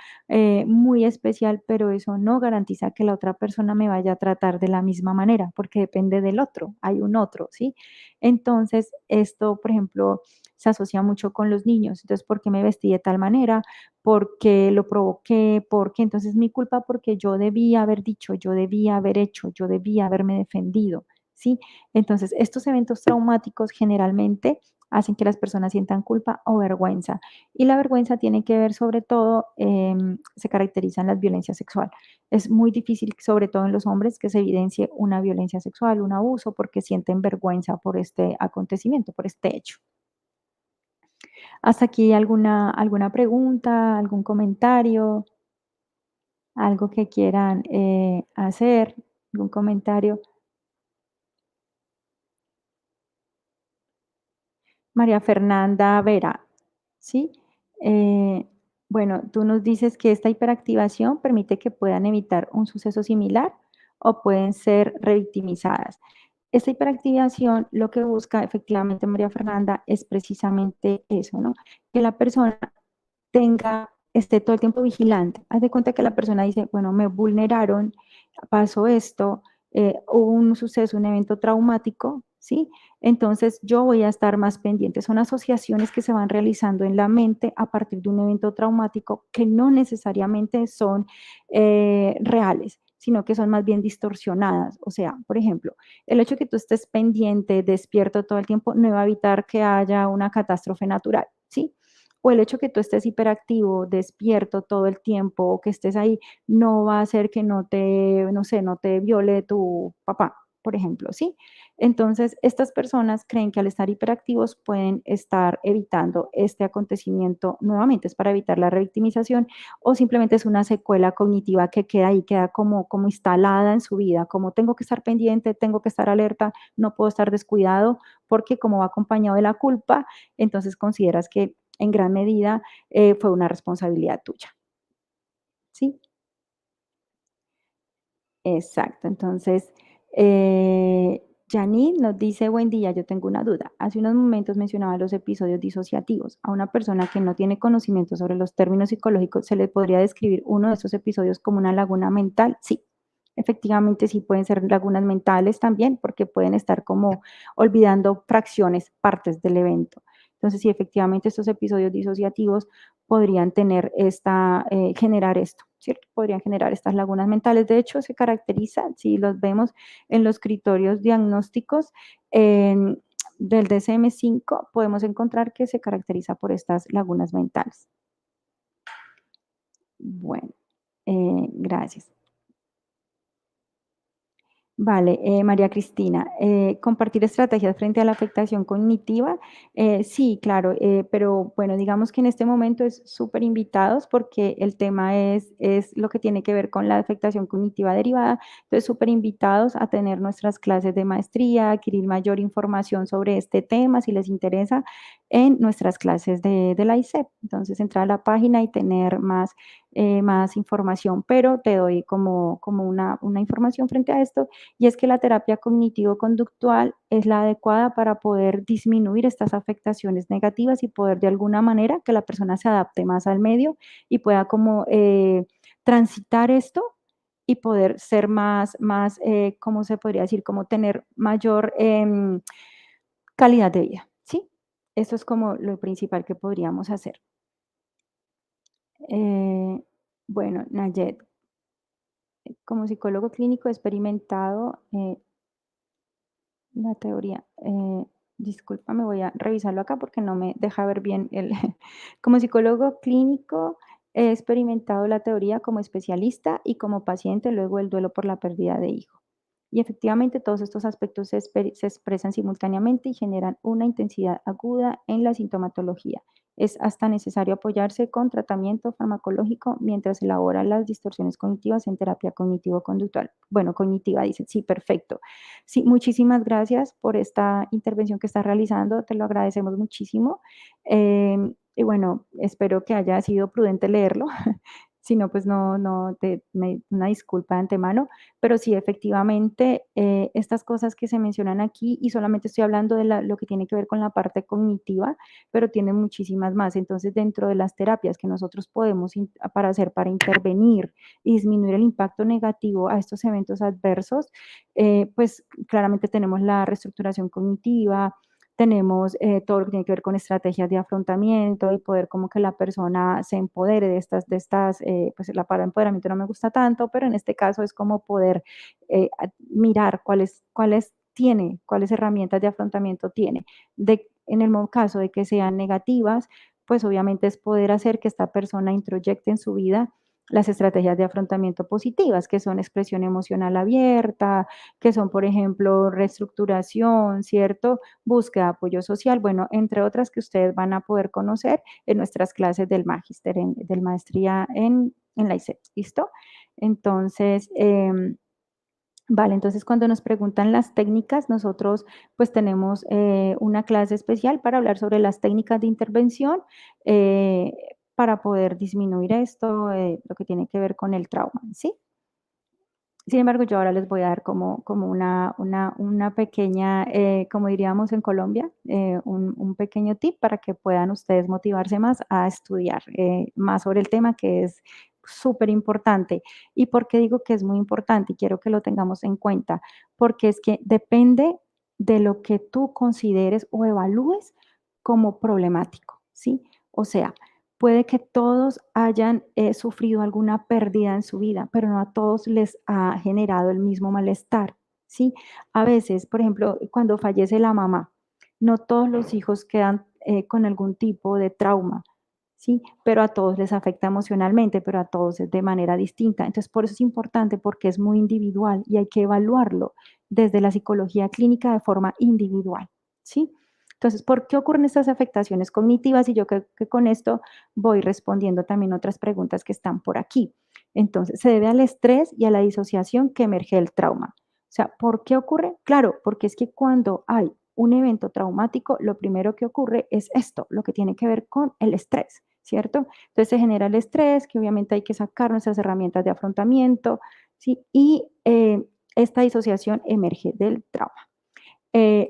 muy especial, pero eso no garantiza que la otra persona me vaya a tratar de la misma manera, porque depende del otro, hay un otro, ¿sí? Entonces, esto, por ejemplo, se asocia mucho con los niños. Entonces, ¿por qué me vestí de tal manera? ¿Por qué lo provoqué? ¿Por qué? Entonces, mi culpa porque yo debía haber dicho, yo debía haber hecho, yo debía haberme defendido, ¿sí? Entonces, estos eventos traumáticos generalmente hacen que las personas sientan culpa o vergüenza. Y la vergüenza tiene que ver sobre todo, se caracteriza en la violencia sexual. Es muy difícil, sobre todo en los hombres, que se evidencie una violencia sexual, un abuso, porque sienten vergüenza por este acontecimiento, por este hecho. ¿Hasta aquí alguna pregunta, algún comentario, algo que quieran hacer, algún comentario? María Fernanda Vera, ¿sí? Eh, bueno, tú nos dices que esta hiperactivación permite que puedan evitar un suceso similar o pueden ser revictimizadas. Esta hiperactivación lo que busca efectivamente María Fernanda es precisamente eso, ¿no? Que la persona esté todo el tiempo vigilante. Haz de cuenta que la persona dice, bueno, me vulneraron, pasó esto, hubo un suceso, un evento traumático, ¿sí? Entonces yo voy a estar más pendiente. Son asociaciones que se van realizando en la mente a partir de un evento traumático que no necesariamente son reales, sino que son más bien distorsionadas. O sea, por ejemplo, el hecho de que tú estés pendiente, despierto todo el tiempo, no va a evitar que haya una catástrofe natural, ¿sí? O el hecho de que tú estés hiperactivo, despierto todo el tiempo, o que estés ahí, no va a hacer que no te, no sé, no te viole tu papá, por ejemplo, ¿sí? Entonces, estas personas creen que al estar hiperactivos pueden estar evitando este acontecimiento nuevamente, es para evitar la revictimización, o simplemente es una secuela cognitiva que queda ahí, queda como instalada en su vida, como tengo que estar pendiente, tengo que estar alerta, no puedo estar descuidado, porque como va acompañado de la culpa, entonces consideras que en gran medida fue una responsabilidad tuya, ¿sí? Exacto. Entonces, Janine nos dice, buen día, yo tengo una duda. Hace unos momentos mencionaba los episodios disociativos. A una persona que no tiene conocimiento sobre los términos psicológicos, ¿se le podría describir uno de esos episodios como una laguna mental? Sí. Efectivamente, sí pueden ser lagunas mentales también, porque pueden estar como olvidando fracciones, partes del evento. Entonces, sí, efectivamente, estos episodios disociativos podrían tener generar esto, ¿cierto? Podrían generar estas lagunas mentales. De hecho, se caracterizan, si los vemos en los criterios diagnósticos del DSM-5, podemos encontrar que se caracteriza por estas lagunas mentales. Bueno, gracias. Vale, María Cristina, compartir estrategias frente a la afectación cognitiva, sí, claro, pero bueno, digamos que en este momento es súper invitados porque el tema es lo que tiene que ver con la afectación cognitiva derivada, entonces súper invitados a tener nuestras clases de maestría, adquirir mayor información sobre este tema si les interesa en nuestras clases de la ICEP, entonces entrar a la página y tener más información, pero te doy como una información frente a esto y es que la terapia cognitivo-conductual es la adecuada para poder disminuir estas afectaciones negativas y poder de alguna manera que la persona se adapte más al medio y pueda como transitar esto y poder ser ¿cómo se podría decir? Como tener mayor calidad de vida, ¿sí? Eso es como lo principal que podríamos hacer. Bueno, Nayet, como psicólogo clínico experimentado, la teoría, discúlpame, voy a revisarlo acá porque no me deja ver bien el como psicólogo clínico he experimentado la teoría como especialista y como paciente luego el duelo por la pérdida de hijo. Y efectivamente todos estos aspectos se expresan simultáneamente y generan una intensidad aguda en la sintomatología. Es hasta necesario apoyarse con tratamiento farmacológico mientras se elabora las distorsiones cognitivas en terapia cognitivo-conductual. Bueno, cognitiva, dice, sí, perfecto. Sí, muchísimas gracias por esta intervención que estás realizando, te lo agradecemos muchísimo. Y bueno, espero que haya sido prudente leerlo. Si no, pues una disculpa de antemano, pero sí, efectivamente, estas cosas que se mencionan aquí, y solamente estoy hablando de lo que tiene que ver con la parte cognitiva, pero tiene muchísimas más. Entonces, dentro de las terapias que nosotros podemos para hacer, para intervenir y disminuir el impacto negativo a estos eventos adversos, pues claramente tenemos la reestructuración cognitiva, tenemos todo lo que tiene que ver con estrategias de afrontamiento y poder como que la persona se empodere de estas, pues la palabra empoderamiento no me gusta tanto, pero en este caso es como poder mirar cuáles herramientas de afrontamiento tiene. En el caso de que sean negativas, pues obviamente es poder hacer que esta persona introyecte en su vida las estrategias de afrontamiento positivas, que son expresión emocional abierta, que son, por ejemplo, reestructuración, ¿cierto? Búsqueda de apoyo social, bueno, entre otras que ustedes van a poder conocer en nuestras clases del magíster, del maestría en la ICEP, ¿listo? Entonces, vale, entonces cuando nos preguntan las técnicas, nosotros pues tenemos una clase especial para hablar sobre las técnicas de intervención eh, para poder disminuir esto, lo que tiene que ver con el trauma, ¿sí? Sin embargo, yo ahora les voy a dar como una pequeña, como diríamos en Colombia, un pequeño tip para que puedan ustedes motivarse más a estudiar más sobre el tema que es súper importante. ¿Y por qué digo que es muy importante? Y quiero que lo tengamos en cuenta, porque es que depende de lo que tú consideres o evalúes como problemático, ¿sí? O sea, puede que todos hayan sufrido alguna pérdida en su vida, pero no a todos les ha generado el mismo malestar, ¿sí? A veces, por ejemplo, cuando fallece la mamá, no todos los hijos quedan con algún tipo de trauma, ¿sí? Pero a todos les afecta emocionalmente, pero a todos es de manera distinta. Entonces, por eso es importante porque es muy individual y hay que evaluarlo desde la psicología clínica de forma individual, ¿sí? Entonces, ¿por qué ocurren estas afectaciones cognitivas? Y yo creo que con esto voy respondiendo también otras preguntas que están por aquí. Entonces, se debe al estrés y a la disociación que emerge del trauma. O sea, ¿por qué ocurre? Claro, porque es que cuando hay un evento traumático, lo primero que ocurre es esto, lo que tiene que ver con el estrés, ¿cierto? Entonces se genera el estrés, que obviamente hay que sacar nuestras herramientas de afrontamiento, ¿sí? Y esta disociación emerge del trauma.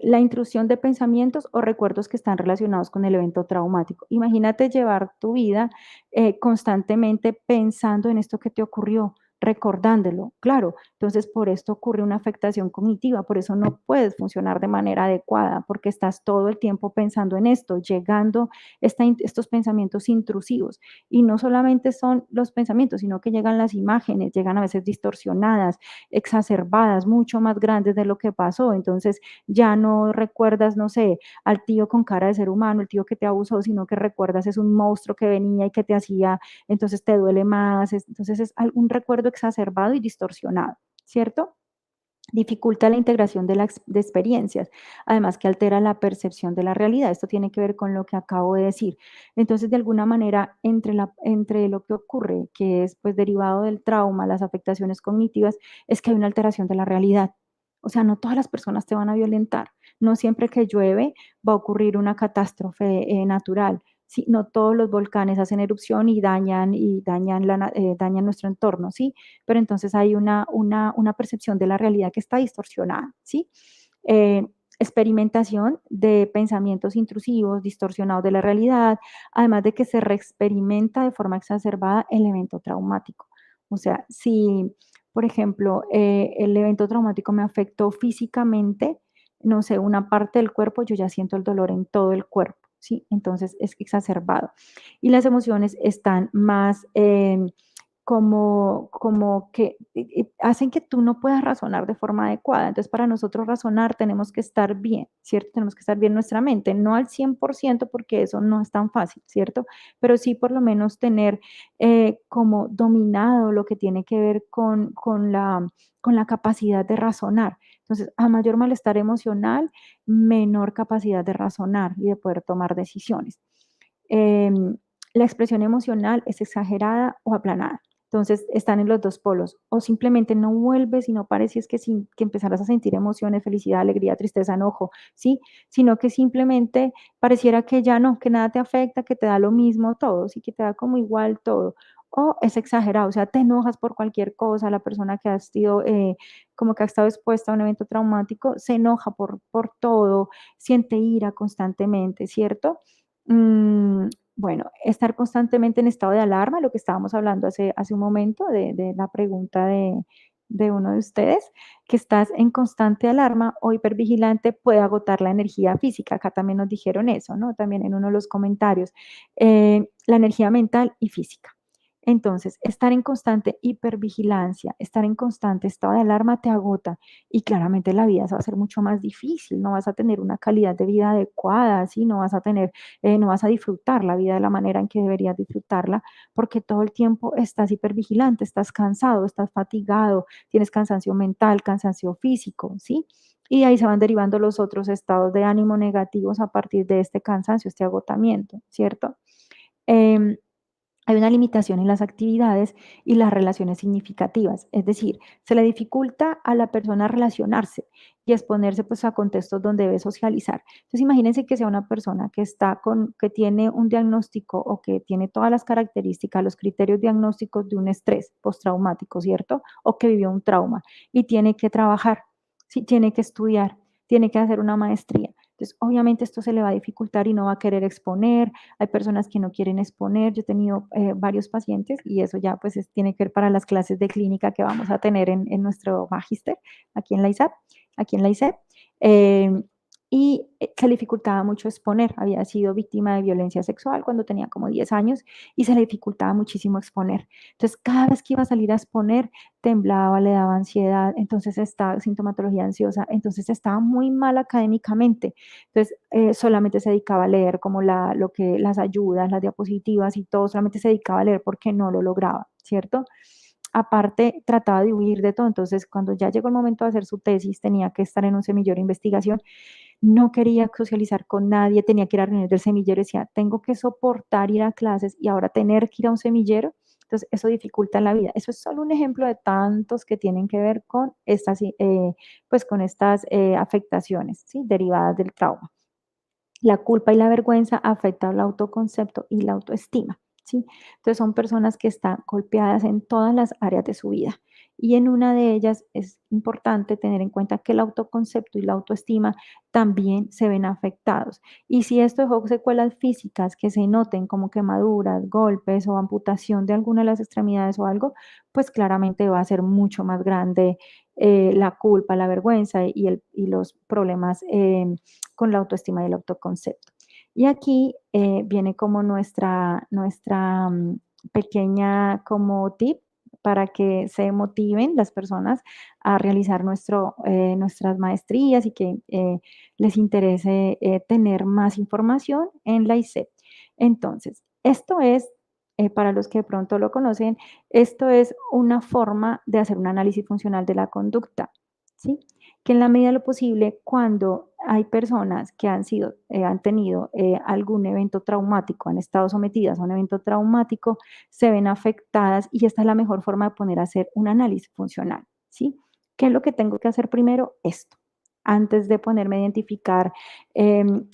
La intrusión de pensamientos o recuerdos que están relacionados con el evento traumático. Imagínate llevar tu vida constantemente pensando en esto que te ocurrió, recordándolo, claro. Entonces, por esto ocurre una afectación cognitiva, por eso no puedes funcionar de manera adecuada, porque estás todo el tiempo pensando en esto, llegando estos pensamientos intrusivos. Y no solamente son los pensamientos, sino que llegan las imágenes, llegan a veces distorsionadas, exacerbadas, mucho más grandes de lo que pasó. Entonces, ya no recuerdas, no sé, al tío con cara de ser humano, el tío que te abusó, sino que recuerdas es un monstruo que venía y que te hacía, entonces te duele más, entonces es un recuerdo exacerbado y distorsionado, ¿cierto? Dificulta la integración de experiencias, además que altera la percepción de la realidad. Esto tiene que ver con lo que acabo de decir. Entonces, de alguna manera, entre lo que ocurre, que es pues derivado del trauma, las afectaciones cognitivas, es que hay una alteración de la realidad. O sea, no todas las personas te van a violentar. No siempre que llueve va a ocurrir una catástrofe natural. Sí, no todos los volcanes hacen erupción y dañan nuestro entorno, ¿sí? Pero entonces hay una percepción de la realidad que está distorsionada, ¿sí? Eh, Experimentación de pensamientos intrusivos, distorsionados de la realidad, además de que se reexperimenta de forma exacerbada el evento traumático. O sea, si, por ejemplo, el evento traumático me afectó físicamente, no sé, una parte del cuerpo, yo ya siento el dolor en todo el cuerpo, ¿sí? Entonces es exacerbado. Y las emociones están más como que hacen que tú no puedas razonar de forma adecuada. Entonces, para nosotros razonar tenemos que estar bien, ¿cierto? Tenemos que estar bien nuestra mente, no al 100% porque eso no es tan fácil, ¿cierto? Pero sí por lo menos tener como dominado lo que tiene que ver con la capacidad de razonar. Entonces, a mayor malestar emocional, menor capacidad de razonar y de poder tomar decisiones. La expresión emocional es exagerada o aplanada. Entonces están en los dos polos. O simplemente no vuelves y no pareces que empezaras a sentir emociones, felicidad, alegría, tristeza, enojo, ¿sí? Sino que simplemente pareciera que ya no, que nada te afecta, que te da lo mismo todo, sí, que te da como igual todo. O es exagerado, o sea, te enojas por cualquier cosa, la persona que ha sido, como que ha estado expuesta a un evento traumático, se enoja por todo, siente ira constantemente, ¿cierto? Bueno, estar constantemente en estado de alarma, lo que estábamos hablando hace un momento de la pregunta de uno de ustedes, que estás en constante alarma o hipervigilante puede agotar la energía física. Acá también nos dijeron eso, ¿no? También en uno de los comentarios. La energía mental y física. Entonces, estar en constante hipervigilancia, estar en constante estado de alarma te agota y claramente la vida se va a hacer mucho más difícil, no vas a tener una calidad de vida adecuada, ¿sí? No vas a tener, no vas a disfrutar la vida de la manera en que deberías disfrutarla, porque todo el tiempo estás hipervigilante, estás cansado, estás fatigado, tienes cansancio mental, cansancio físico, ¿sí? Y de ahí se van derivando los otros estados de ánimo negativos a partir de este cansancio, este agotamiento, ¿cierto? Em, Hay una limitación en las actividades y las relaciones significativas, es decir, se le dificulta a la persona relacionarse y exponerse pues a contextos donde debe socializar. Entonces imagínense que sea una persona que tiene un diagnóstico o que tiene todas las características, los criterios diagnósticos de un estrés postraumático, ¿cierto? O que vivió un trauma y tiene que trabajar, sí, tiene que estudiar, tiene que hacer una maestría. Entonces, obviamente esto se le va a dificultar y no va a querer exponer, hay personas que no quieren exponer. Yo he tenido varios pacientes y eso ya pues tiene que ver para las clases de clínica que vamos a tener en nuestro magíster aquí en la ISAP, aquí en la ISEP. Se le dificultaba mucho exponer. Había sido víctima de violencia sexual cuando tenía como 10 años y se le dificultaba muchísimo exponer. Entonces, cada vez que iba a salir a exponer, temblaba, le daba ansiedad, entonces estaba sintomatología ansiosa, entonces estaba muy mal académicamente. Entonces, solamente se dedicaba a leer como las ayudas, las diapositivas y todo, solamente se dedicaba a leer porque no lo lograba, ¿cierto? Aparte, trataba de huir de todo, entonces cuando ya llegó el momento de hacer su tesis, tenía que estar en un semillero de investigación, no quería socializar con nadie, tenía que ir a reuniones del semillero, decía, tengo que soportar ir a clases y ahora tener que ir a un semillero, entonces eso dificulta la vida. Eso es solo un ejemplo de tantos que tienen que ver con estas afectaciones, ¿sí? Derivadas del trauma. La culpa y la vergüenza afectan el autoconcepto y la autoestima, ¿sí? Entonces son personas que están golpeadas en todas las áreas de su vida. Y en una de ellas es importante tener en cuenta que el autoconcepto y la autoestima también se ven afectados. Y si esto dejó secuelas físicas que se noten como quemaduras, golpes o amputación de alguna de las extremidades o algo, pues claramente va a ser mucho más grande la culpa, la vergüenza y los problemas con la autoestima y el autoconcepto. Y aquí viene como nuestra pequeña como tip para que se motiven las personas a realizar nuestras maestrías y que les interese tener más información en la ISEP. Entonces, esto es, para los que de pronto lo conocen, esto es una forma de hacer un análisis funcional de la conducta, ¿sí? Que en la medida de lo posible, cuando hay personas que han tenido algún evento traumático, han estado sometidas a un evento traumático, se ven afectadas y esta es la mejor forma de poner a hacer un análisis funcional, ¿sí? ¿Qué es lo que tengo que hacer primero? Esto, antes de ponerme a identificar,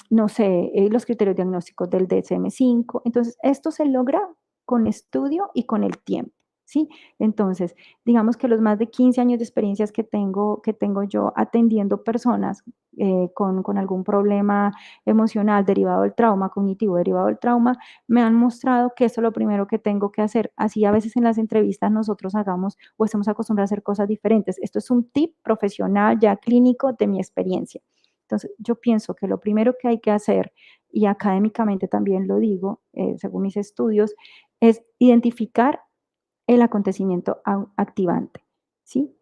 no sé, los criterios diagnósticos del DSM-5. Entonces, esto se logra con estudio y con el tiempo, ¿sí? Entonces, digamos que los más de 15 años de experiencias que tengo yo atendiendo personas con algún problema emocional derivado del trauma, cognitivo derivado del trauma, me han mostrado que eso es lo primero que tengo que hacer. Así a veces en las entrevistas nosotros hagamos o estamos acostumbrados a hacer cosas diferentes. Esto es un tip profesional ya clínico de mi experiencia. Entonces, yo pienso que lo primero que hay que hacer, y académicamente también lo digo, según mis estudios, es identificar el acontecimiento activante, ¿sí?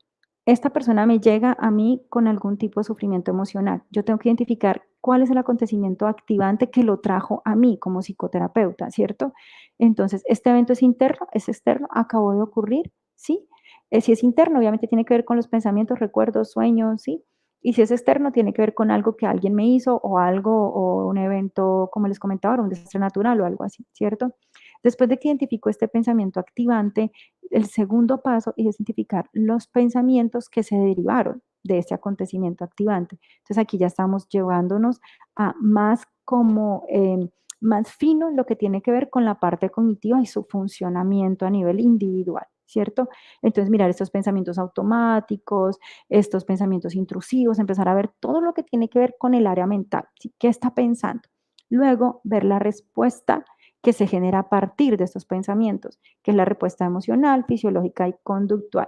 Esta persona me llega a mí con algún tipo de sufrimiento emocional. Yo tengo que identificar cuál es el acontecimiento activante que lo trajo a mí como psicoterapeuta, ¿cierto? Entonces, ¿este evento es interno? ¿Es externo? ¿Acabó de ocurrir? ¿Sí? Si es interno, obviamente tiene que ver con los pensamientos, recuerdos, sueños, ¿sí? Y si es externo, tiene que ver con algo que alguien me hizo o algo o un evento, como les comentaba, ahora, un desastre natural o algo así, ¿cierto? Después de que identifico este pensamiento activante, el segundo paso es identificar los pensamientos que se derivaron de este acontecimiento activante. Entonces aquí ya estamos llevándonos a más como más fino lo que tiene que ver con la parte cognitiva y su funcionamiento a nivel individual, ¿cierto? Entonces mirar estos pensamientos automáticos, estos pensamientos intrusivos, empezar a ver todo lo que tiene que ver con el área mental, ¿sí? ¿Qué está pensando? Luego ver la respuesta que se genera a partir de estos pensamientos, que es la respuesta emocional, fisiológica y conductual.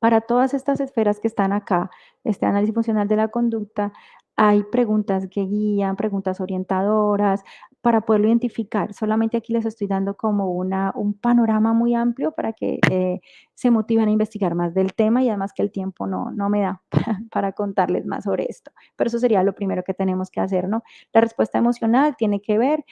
Para todas estas esferas que están acá, este análisis funcional de la conducta, hay preguntas que guían, preguntas orientadoras, para poderlo identificar. Solamente aquí les estoy dando como un panorama muy amplio para que se motiven a investigar más del tema y además que el tiempo no me da para contarles más sobre esto. Pero eso sería lo primero que tenemos que hacer, ¿no? La respuesta emocional tiene que ver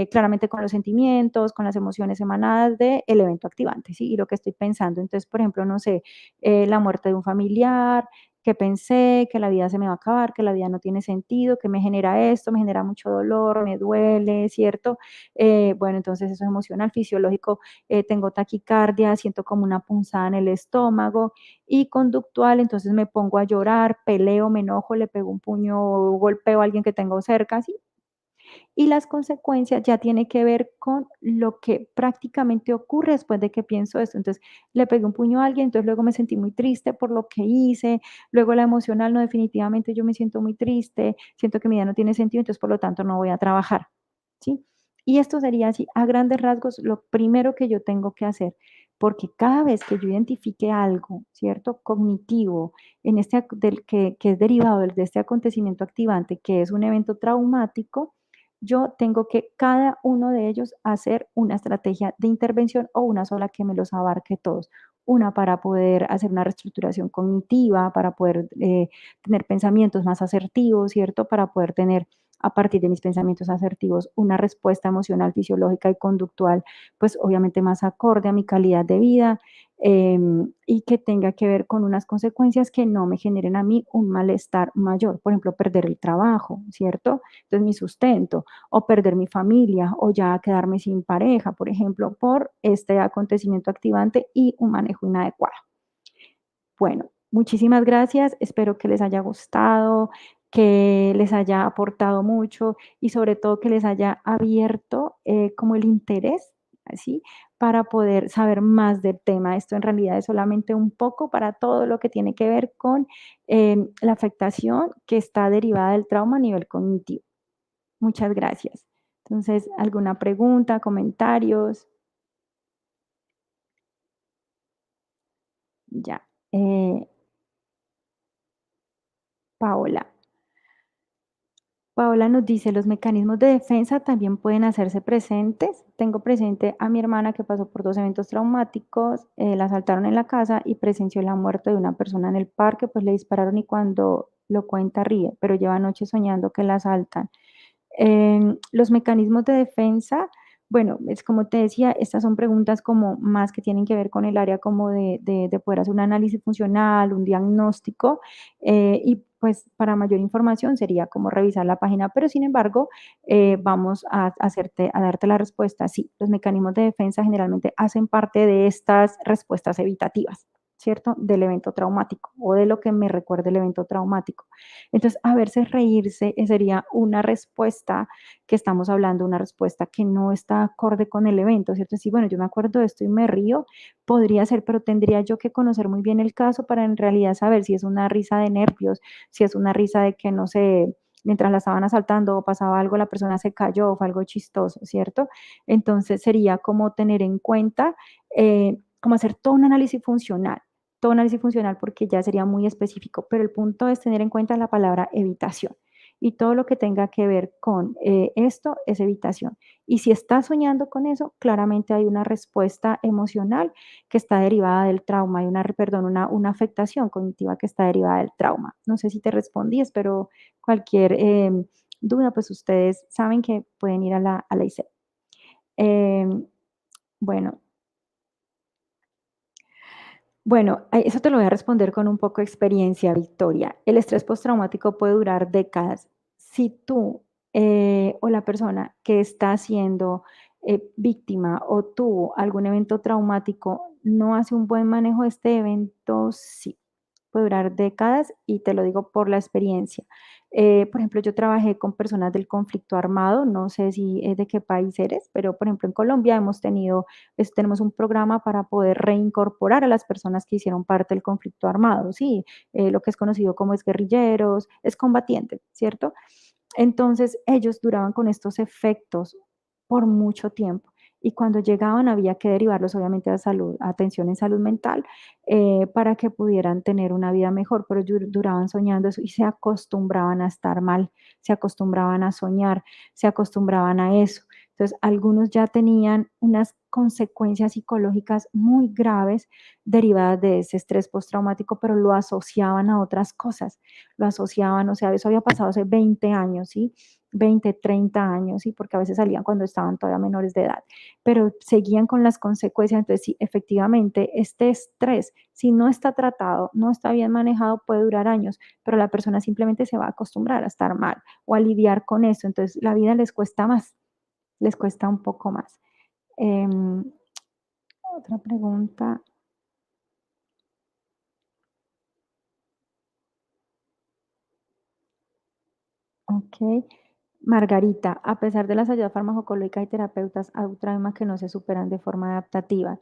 claramente con los sentimientos, con las emociones emanadas del evento activante, ¿sí? Y lo que estoy pensando. Entonces, por ejemplo, no sé, la muerte de un familiar, que pensé que la vida se me va a acabar, que la vida no tiene sentido, que me genera esto, me genera mucho dolor, me duele, ¿cierto? Bueno, entonces eso es emocional, fisiológico, tengo taquicardia, siento como una punzada en el estómago y conductual, entonces me pongo a llorar, peleo, me enojo, le pego un puño, golpeo a alguien que tengo cerca, ¿sí? Y las consecuencias ya tiene que ver con lo que prácticamente ocurre después de que pienso esto. Entonces, le pegué un puño a alguien, entonces luego me sentí muy triste por lo que hice, luego la emocional, no, definitivamente yo me siento muy triste, siento que mi vida no tiene sentido, entonces por lo tanto no voy a trabajar, ¿sí? Y esto sería así, a grandes rasgos, lo primero que yo tengo que hacer, porque cada vez que yo identifique algo, ¿cierto? Cognitivo, en que es derivado de este acontecimiento activante, que es un evento traumático, yo tengo que cada uno de ellos hacer una estrategia de intervención o una sola que me los abarque todos. Una para poder hacer una reestructuración cognitiva, para poder tener pensamientos más asertivos, ¿cierto? Para poder tener a partir de mis pensamientos asertivos una respuesta emocional, fisiológica y conductual, pues obviamente más acorde a mi calidad de vida y que tenga que ver con unas consecuencias que no me generen a mí un malestar mayor. Por ejemplo, perder el trabajo, ¿cierto? Entonces mi sustento o perder mi familia o ya quedarme sin pareja, por ejemplo, por este acontecimiento activante y un manejo inadecuado. Bueno, muchísimas gracias. Espero que les haya gustado, que les haya aportado mucho y sobre todo que les haya abierto como el interés, así, para poder saber más del tema. Esto en realidad es solamente un poco para todo lo que tiene que ver con la afectación que está derivada del trauma a nivel cognitivo. Muchas gracias. Entonces, ¿alguna pregunta, comentarios? Ya. Paola. Paola nos dice, los mecanismos de defensa también pueden hacerse presentes. Tengo presente a mi hermana que pasó por dos eventos traumáticos, la asaltaron en la casa y presenció la muerte de una persona en el parque, pues le dispararon y cuando lo cuenta ríe, pero lleva noches soñando que la asaltan. Los mecanismos de defensa, bueno, es como te decía, estas son preguntas como más que tienen que ver con el área como de poder hacer un análisis funcional, un diagnóstico, y pues para mayor información sería como revisar la página, pero sin embargo, vamos a darte la respuesta. Sí, los mecanismos de defensa generalmente hacen parte de estas respuestas evitativas, ¿cierto? Del evento traumático o de lo que me recuerde el evento traumático. Entonces, a verse reírse sería una respuesta que estamos hablando, una respuesta que no está acorde con el evento, ¿cierto? Sí, bueno, yo me acuerdo de esto y me río, podría ser, pero tendría yo que conocer muy bien el caso para en realidad saber si es una risa de nervios, si es una risa de que no sé, mientras la estaban asaltando o pasaba algo, la persona se cayó o fue algo chistoso, ¿cierto? Entonces sería como tener en cuenta, como hacer todo análisis funcional porque ya sería muy específico, pero el punto es tener en cuenta la palabra evitación y todo lo que tenga que ver con esto es evitación. Y si estás soñando con eso, claramente hay una respuesta emocional que está derivada del trauma, hay una afectación cognitiva que está derivada del trauma. No sé si te respondí, espero cualquier duda, pues ustedes saben que pueden ir a la ICEP. Bueno, Bueno, eso te lo voy a responder con un poco de experiencia, Victoria. El estrés postraumático puede durar décadas. Si tú o la persona que está siendo víctima o tuvo algún evento traumático no hace un buen manejo de este evento, sí, puede durar décadas y te lo digo por la experiencia. Por ejemplo, yo trabajé con personas del conflicto armado, no sé si de qué país eres, pero por ejemplo en Colombia tenemos un programa para poder reincorporar a las personas que hicieron parte del conflicto armado, sí, lo que es conocido como exguerrilleros, excombatientes, ¿cierto? Entonces ellos duraban con estos efectos por mucho tiempo. Y cuando llegaban había que derivarlos obviamente a salud, a atención en salud mental, para que pudieran tener una vida mejor, pero duraban soñando eso y se acostumbraban a estar mal, se acostumbraban a soñar, se acostumbraban a eso. Entonces, algunos ya tenían unas consecuencias psicológicas muy graves derivadas de ese estrés postraumático, pero lo asociaban a otras cosas, lo asociaban, o sea, eso había pasado hace 20 años, ¿sí? 20, 30 años, ¿sí? Porque a veces salían cuando estaban todavía menores de edad, pero seguían con las consecuencias. Entonces, sí, efectivamente, este estrés, si no está tratado, no está bien manejado, puede durar años, pero la persona simplemente se va a acostumbrar a estar mal o a lidiar con eso. Entonces, la vida les cuesta más, les cuesta un poco más. Em, otra pregunta. Ok. Margarita, a pesar de las ayudas farmacológicas y terapeutas, hay traumas que no se superan de forma adaptativa.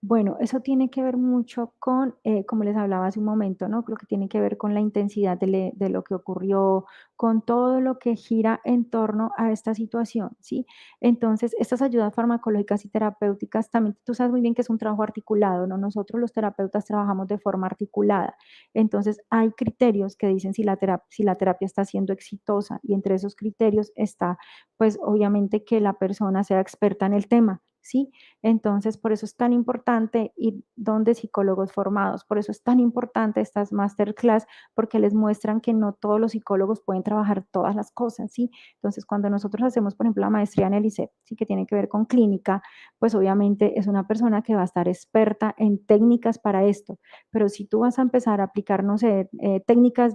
Bueno, eso tiene que ver mucho con, como les hablaba hace un momento, ¿no? Creo que tiene que ver con la intensidad de lo que ocurrió, con todo lo que gira en torno a esta situación, ¿sí? Entonces, estas ayudas farmacológicas y terapéuticas también, tú sabes muy bien que es un trabajo articulado, ¿no? Nosotros los terapeutas trabajamos de forma articulada. Entonces, hay criterios que dicen si la terapia está siendo exitosa y entre esos criterios está, pues, obviamente que la persona sea experta en el tema, ¿sí? Entonces, por eso es tan importante ir donde psicólogos formados, por eso es tan importante estas masterclass, porque les muestran que no todos los psicólogos pueden trabajar todas las cosas, ¿sí? Entonces, cuando nosotros hacemos, por ejemplo, la maestría en el ICEP, ¿sí? Que tiene que ver con clínica, pues obviamente es una persona que va a estar experta en técnicas para esto, pero si tú vas a empezar a aplicar, no sé, técnicas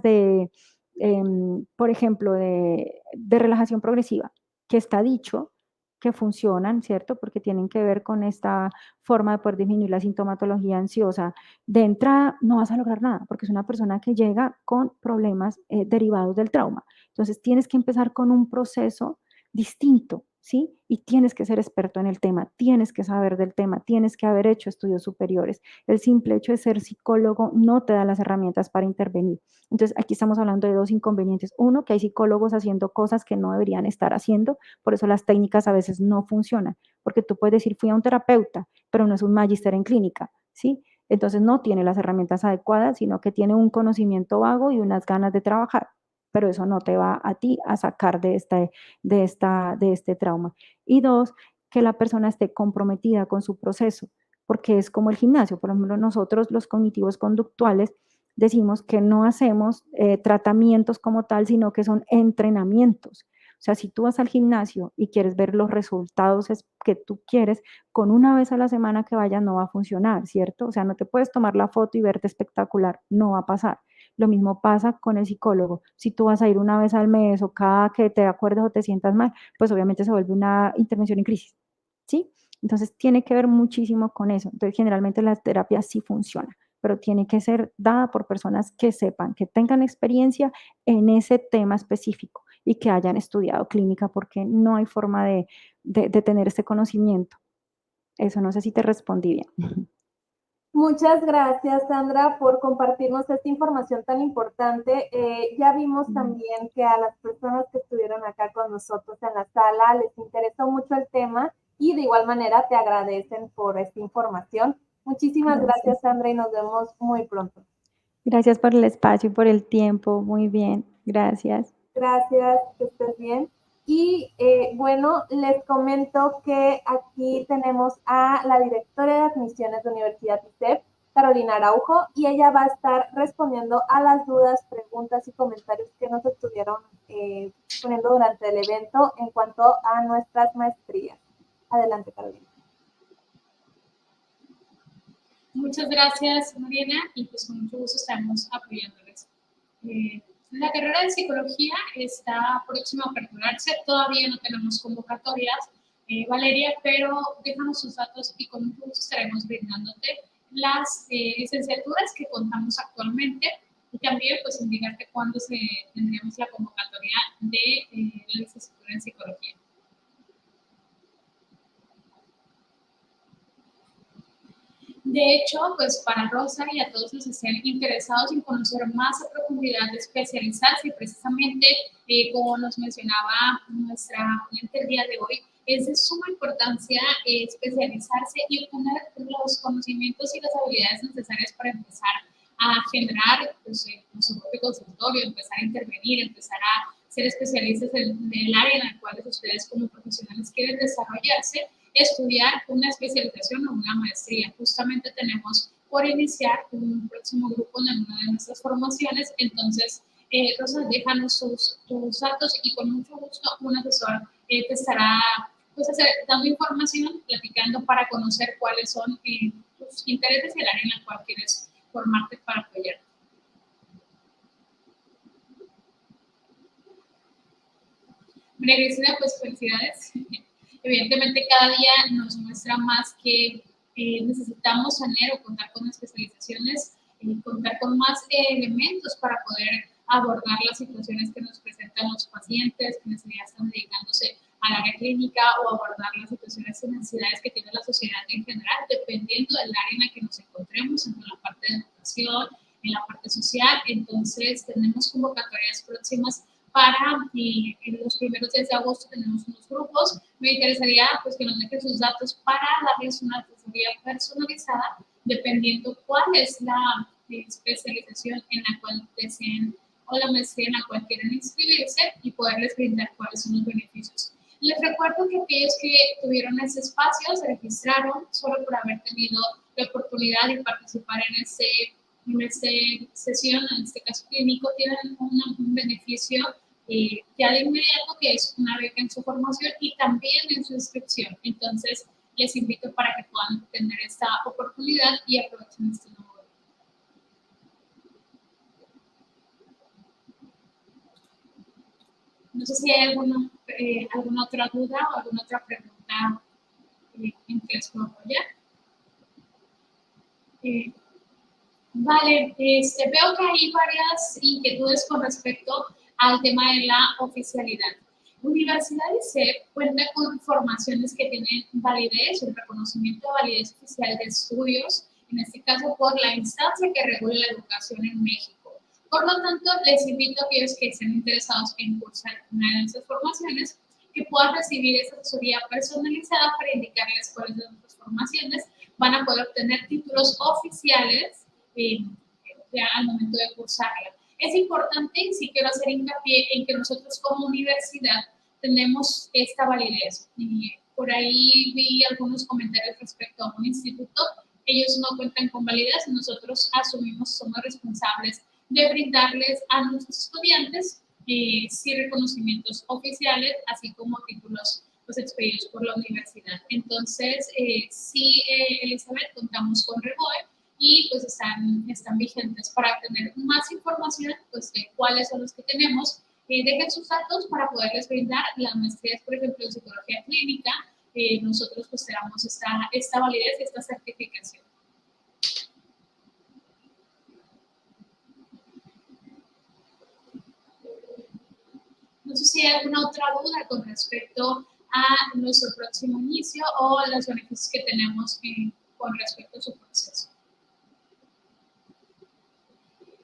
por ejemplo, de relajación progresiva, que está dicho, que funcionan, ¿cierto? Porque tienen que ver con esta forma de poder disminuir la sintomatología ansiosa. De entrada, no vas a lograr nada, porque es una persona que llega con problemas derivados del trauma. Entonces, tienes que empezar con un proceso distinto, ¿sí? Y tienes que ser experto en el tema, tienes que saber del tema, tienes que haber hecho estudios superiores. El simple hecho de ser psicólogo no te da las herramientas para intervenir. Entonces, aquí estamos hablando de dos inconvenientes. Uno, que hay psicólogos haciendo cosas que no deberían estar haciendo, por eso las técnicas a veces no funcionan, porque tú puedes decir, fui a un terapeuta, pero no es un magíster en clínica, ¿sí? Entonces no tiene las herramientas adecuadas, sino que tiene un conocimiento vago y unas ganas de trabajar, pero eso no te va a ti a sacar de este trauma. Y dos, que la persona esté comprometida con su proceso, porque es como el gimnasio. Por ejemplo, nosotros los cognitivos conductuales decimos que no hacemos tratamientos como tal, sino que son entrenamientos. O sea, si tú vas al gimnasio y quieres ver los resultados que tú quieres, con una vez a la semana que vayas no va a funcionar, ¿cierto? O sea, no te puedes tomar la foto y verte espectacular, no va a pasar. Lo mismo pasa con el psicólogo. Si tú vas a ir una vez al mes o cada que te acuerdes o te sientas mal, pues obviamente se vuelve una intervención en crisis, ¿sí? Entonces tiene que ver muchísimo con eso. Entonces generalmente la terapia sí funciona, pero tiene que ser dada por personas que sepan, que tengan experiencia en ese tema específico y que hayan estudiado clínica, porque no hay forma de tener ese conocimiento. Eso no sé si te respondí bien. Muchas gracias, Sandra, por compartirnos esta información tan importante. Ya vimos también que a las personas que estuvieron acá con nosotros en la sala les interesó mucho el tema y de igual manera te agradecen por esta información. Muchísimas gracias, Sandra, y nos vemos muy pronto. Gracias por el espacio y por el tiempo. Muy bien. Gracias. Gracias, que estés bien. Y bueno, les comento que aquí tenemos a la directora de admisiones de Universidad ICEP, Carolina Araujo, y ella va a estar respondiendo a las dudas, preguntas y comentarios que nos estuvieron poniendo durante el evento en cuanto a nuestras maestrías. Adelante, Carolina. Muchas gracias, Mariana, y pues con mucho gusto estamos apoyándoles. La carrera de psicología está próxima a aperturarse, todavía no tenemos convocatorias, Valeria, pero déjanos sus datos y con mucho gusto estaremos brindándote las licenciaturas que contamos actualmente y también pues indicarte cuándo tendríamos la convocatoria de la licenciatura en psicología. De hecho, pues para Rosa y a todos los que estén interesados en conocer más a profundidad, de especializarse, precisamente como nos mencionaba nuestra ponente el día de hoy, es de suma importancia especializarse y obtener los conocimientos y las habilidades necesarias para empezar a generar pues, su propio consultorio, empezar a intervenir, empezar a ser especialistas en el área en la cual ustedes como profesionales quieren desarrollarse, estudiar una especialización o una maestría. Justamente tenemos por iniciar un próximo grupo en una de nuestras formaciones, entonces Rosa, déjanos tus datos y con mucho gusto un asesor te estará pues, dando información, platicando para conocer cuáles son tus intereses y el área en la cual quieres formarte para apoyarte. María Cristina, pues felicidades. Evidentemente cada día nos muestra más que necesitamos tener o contar con especializaciones, contar con más elementos para poder abordar las situaciones que nos presentan los pacientes, quienes ya están dedicándose al área clínica o abordar las situaciones y necesidades que tiene la sociedad en general, dependiendo del área en la que nos encontremos, en la parte de educación, en la parte social. Entonces tenemos convocatorias próximas para en los primeros días de agosto tenemos unos grupos. Me interesaría pues, que nos dejen sus datos para darles una asesoría personalizada dependiendo cuál es la especialización en la cual deseen o la maestría en la cual quieren inscribirse y poderles brindar cuáles son los beneficios. Les recuerdo que aquellos que tuvieron ese espacio se registraron solo por haber tenido la oportunidad de participar en esta sesión, en este caso clínico, tienen un beneficio ya de inmediato, que es una beca en su formación y también en su inscripción. Entonces, les invito para que puedan tener esta oportunidad y aprovechen este nuevo. No sé si hay alguna otra duda o alguna otra pregunta en que les puedo apoyar. Vale, veo que hay varias inquietudes con respecto al tema de la oficialidad. Universidad ICEP cuenta con formaciones que tienen validez, el reconocimiento de validez oficial de estudios, en este caso por la instancia que regula la educación en México. Por lo tanto, les invito a aquellos que estén interesados en cursar una de estas formaciones, que puedan recibir esa asesoría personalizada para indicarles cuáles de nuestras formaciones van a poder obtener títulos oficiales al momento de cursarla. Es importante, y sí quiero hacer hincapié en que nosotros como universidad tenemos esta validez. Por ahí vi algunos comentarios respecto a un instituto. Ellos no cuentan con validez, nosotros asumimos, somos responsables de brindarles a nuestros estudiantes sí reconocimientos oficiales, así como títulos pues, expedidos por la universidad. Entonces, sí, Elizabeth, contamos con REGOE y pues están vigentes. Para tener más información pues, de cuáles son los que tenemos, dejen sus datos para poderles brindar las maestrías, por ejemplo, en psicología clínica. Nosotros pues tenemos esta validez y esta certificación. No sé si hay alguna otra duda con respecto a nuestro próximo inicio o los beneficios que tenemos con respecto a su proceso.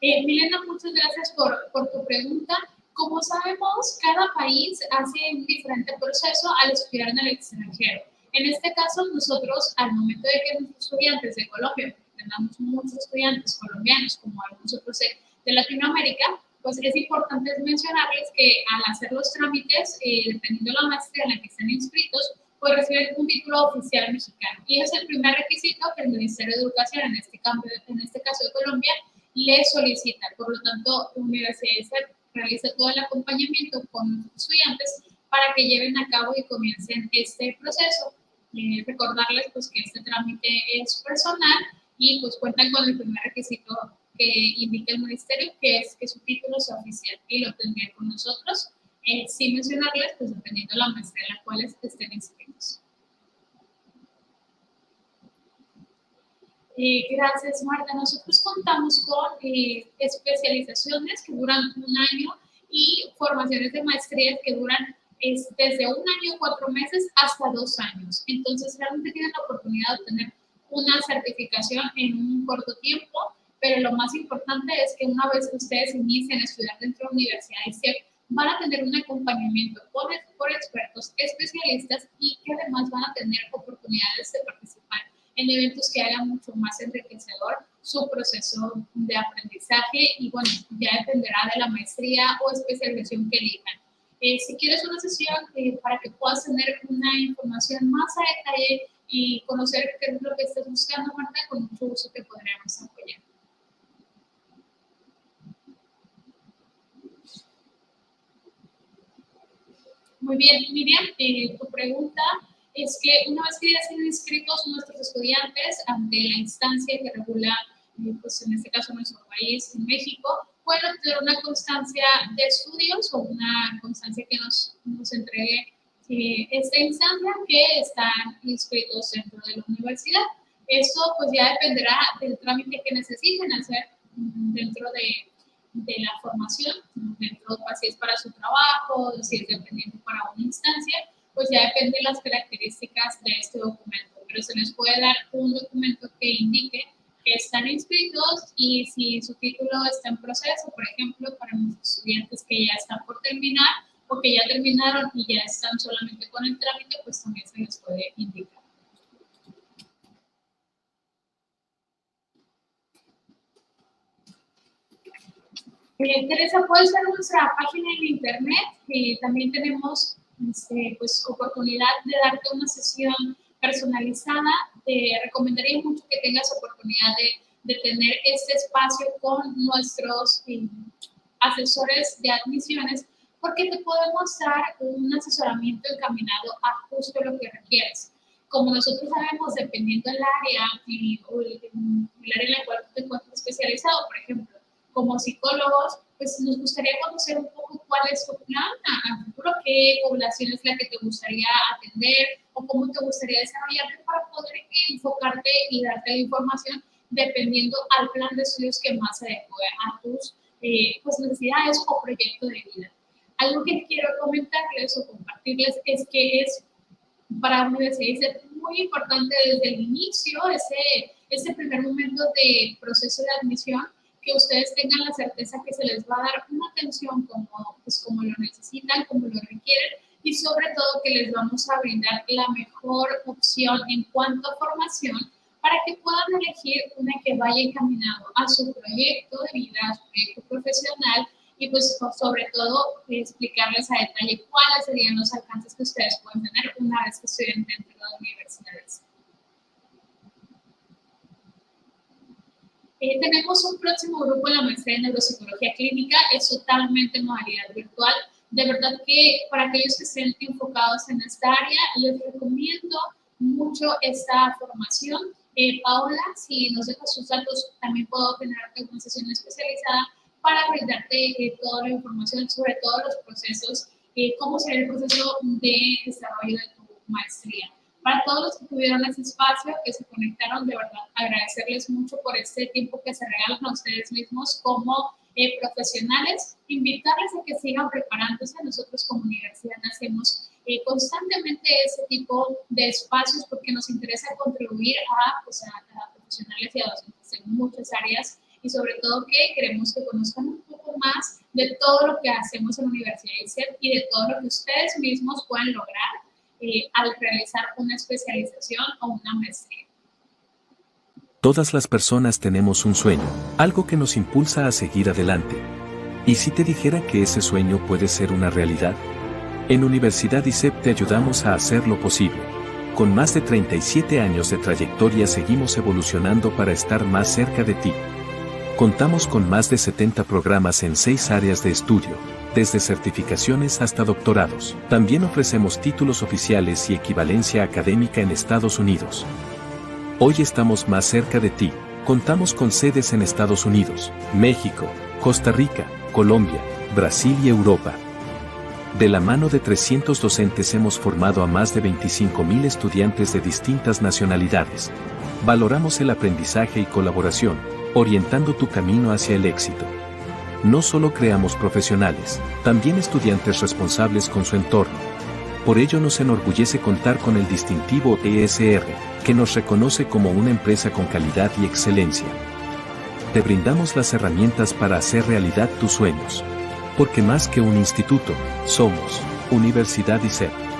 Milena, muchas gracias por tu pregunta. Como sabemos, cada país hace un diferente proceso al estudiar en el extranjero. En este caso, nosotros, al momento de que nuestros estudiantes de Colombia, porque tenemos muchos estudiantes colombianos, como algunos otros de Latinoamérica, pues es importante mencionarles que al hacer los trámites, dependiendo de la maestría en la que estén inscritos, pues reciben un título oficial mexicano. Y ese es el primer requisito que el Ministerio de Educación, en este caso de Colombia, le solicita. Por lo tanto, la universidad realiza todo el acompañamiento con los estudiantes para que lleven a cabo y comiencen este proceso. Recordarles pues, que este trámite es personal y pues cuentan con el primer requisito que indica el ministerio, que es que su título sea oficial y lo tendrían con nosotros, sin mencionarles, pues dependiendo de la maestría en la cual estén inscritos. Gracias, Marta. Nosotros contamos con especializaciones que duran un año y formaciones de maestría que duran desde un año, 4 meses, hasta 2 años. Entonces, realmente tienen la oportunidad de obtener una certificación en un corto tiempo, pero lo más importante es que una vez que ustedes inicien a estudiar dentro de la universidad ICEP, van a tener un acompañamiento por expertos especialistas y que además van a tener oportunidades de participar en eventos que hagan mucho más enriquecedor su proceso de aprendizaje y bueno, ya dependerá de la maestría o especialización que elijan. Si quieres una sesión para que puedas tener una información más a detalle y conocer qué es lo que estás buscando, Marta, con mucho gusto te podremos apoyar. Muy bien, Miriam, tu pregunta es que una vez que ya sido inscritos nuestros estudiantes ante la instancia que regula, pues en este caso nuestro país, en México, pueden obtener una constancia de estudios o una constancia que nos entregue esta instancia que están inscritos dentro de la universidad. Eso pues ya dependerá del trámite que necesiten hacer dentro de la formación, dentro, si es para su trabajo, si es dependiente para una instancia, pues ya depende de las características de este documento, pero se les puede dar un documento que indique que están inscritos y si su título está en proceso, por ejemplo, para nuestros estudiantes que ya están por terminar o que ya terminaron y ya están solamente con el trámite, pues también se les puede indicar. Teresa, puedes ver nuestra página en internet. También tenemos pues, oportunidad de darte una sesión personalizada. Te recomendaría mucho que tengas oportunidad de tener este espacio con nuestros asesores de admisiones, porque te podemos dar un asesoramiento encaminado a justo lo que requieres. Como nosotros sabemos, dependiendo del área o el área en la cual te encuentres especializado, por ejemplo, como psicólogos, pues nos gustaría conocer un poco cuál es tu plan a futuro, qué población es la que te gustaría atender o cómo te gustaría desarrollarte para poder enfocarte y darte la información dependiendo al plan de estudios que más se adecue a tus pues necesidades o proyecto de vida. Algo que quiero comentarles o compartirles es que es para la universidad es muy importante desde el inicio, ese primer momento de proceso de admisión, que ustedes tengan la certeza que se les va a dar una atención como lo necesitan, como lo requieren y sobre todo que les vamos a brindar la mejor opción en cuanto a formación para que puedan elegir una que vaya encaminado a su proyecto de vida, a su proyecto profesional y pues sobre todo explicarles a detalle cuáles serían los alcances que ustedes pueden tener una vez que estudien dentro de la universidad. Tenemos un próximo grupo en la maestría de neuropsicología clínica, es totalmente en modalidad virtual. De verdad que para aquellos que estén enfocados en esta área, les recomiendo mucho esta formación. Paola, si nos dejas sus datos, también puedo generarte una sesión especializada para brindarte toda la información sobre todos los procesos, cómo será el proceso de desarrollo de tu maestría. Para todos los que tuvieron ese espacio, que se conectaron, de verdad, agradecerles mucho por este tiempo que se regalan a ustedes mismos como profesionales, invitarles a que sigan preparándose. Nosotros como universidad hacemos constantemente ese tipo de espacios porque nos interesa contribuir a profesionales y a docentes en muchas áreas y sobre todo que queremos que conozcan un poco más de todo lo que hacemos en la Universidad ICEP y de todo lo que ustedes mismos pueden lograr al realizar una especialización o una maestría. Todas las personas tenemos un sueño, algo que nos impulsa a seguir adelante. ¿Y si te dijera que ese sueño puede ser una realidad? En Universidad ICEP te ayudamos a hacerlo posible. Con más de 37 años de trayectoria seguimos evolucionando para estar más cerca de ti. Contamos con más de 70 programas en 6 áreas de estudio, desde certificaciones hasta doctorados. También ofrecemos títulos oficiales y equivalencia académica en Estados Unidos. Hoy estamos más cerca de ti. Contamos con sedes en Estados Unidos, México, Costa Rica, Colombia, Brasil y Europa. De la mano de 300 docentes hemos formado a más de 25.000 estudiantes de distintas nacionalidades. Valoramos el aprendizaje y colaboración, orientando tu camino hacia el éxito. No solo creamos profesionales, también estudiantes responsables con su entorno. Por ello nos enorgullece contar con el distintivo ESR, que nos reconoce como una empresa con calidad y excelencia. Te brindamos las herramientas para hacer realidad tus sueños. Porque más que un instituto, somos Universidad ISEP.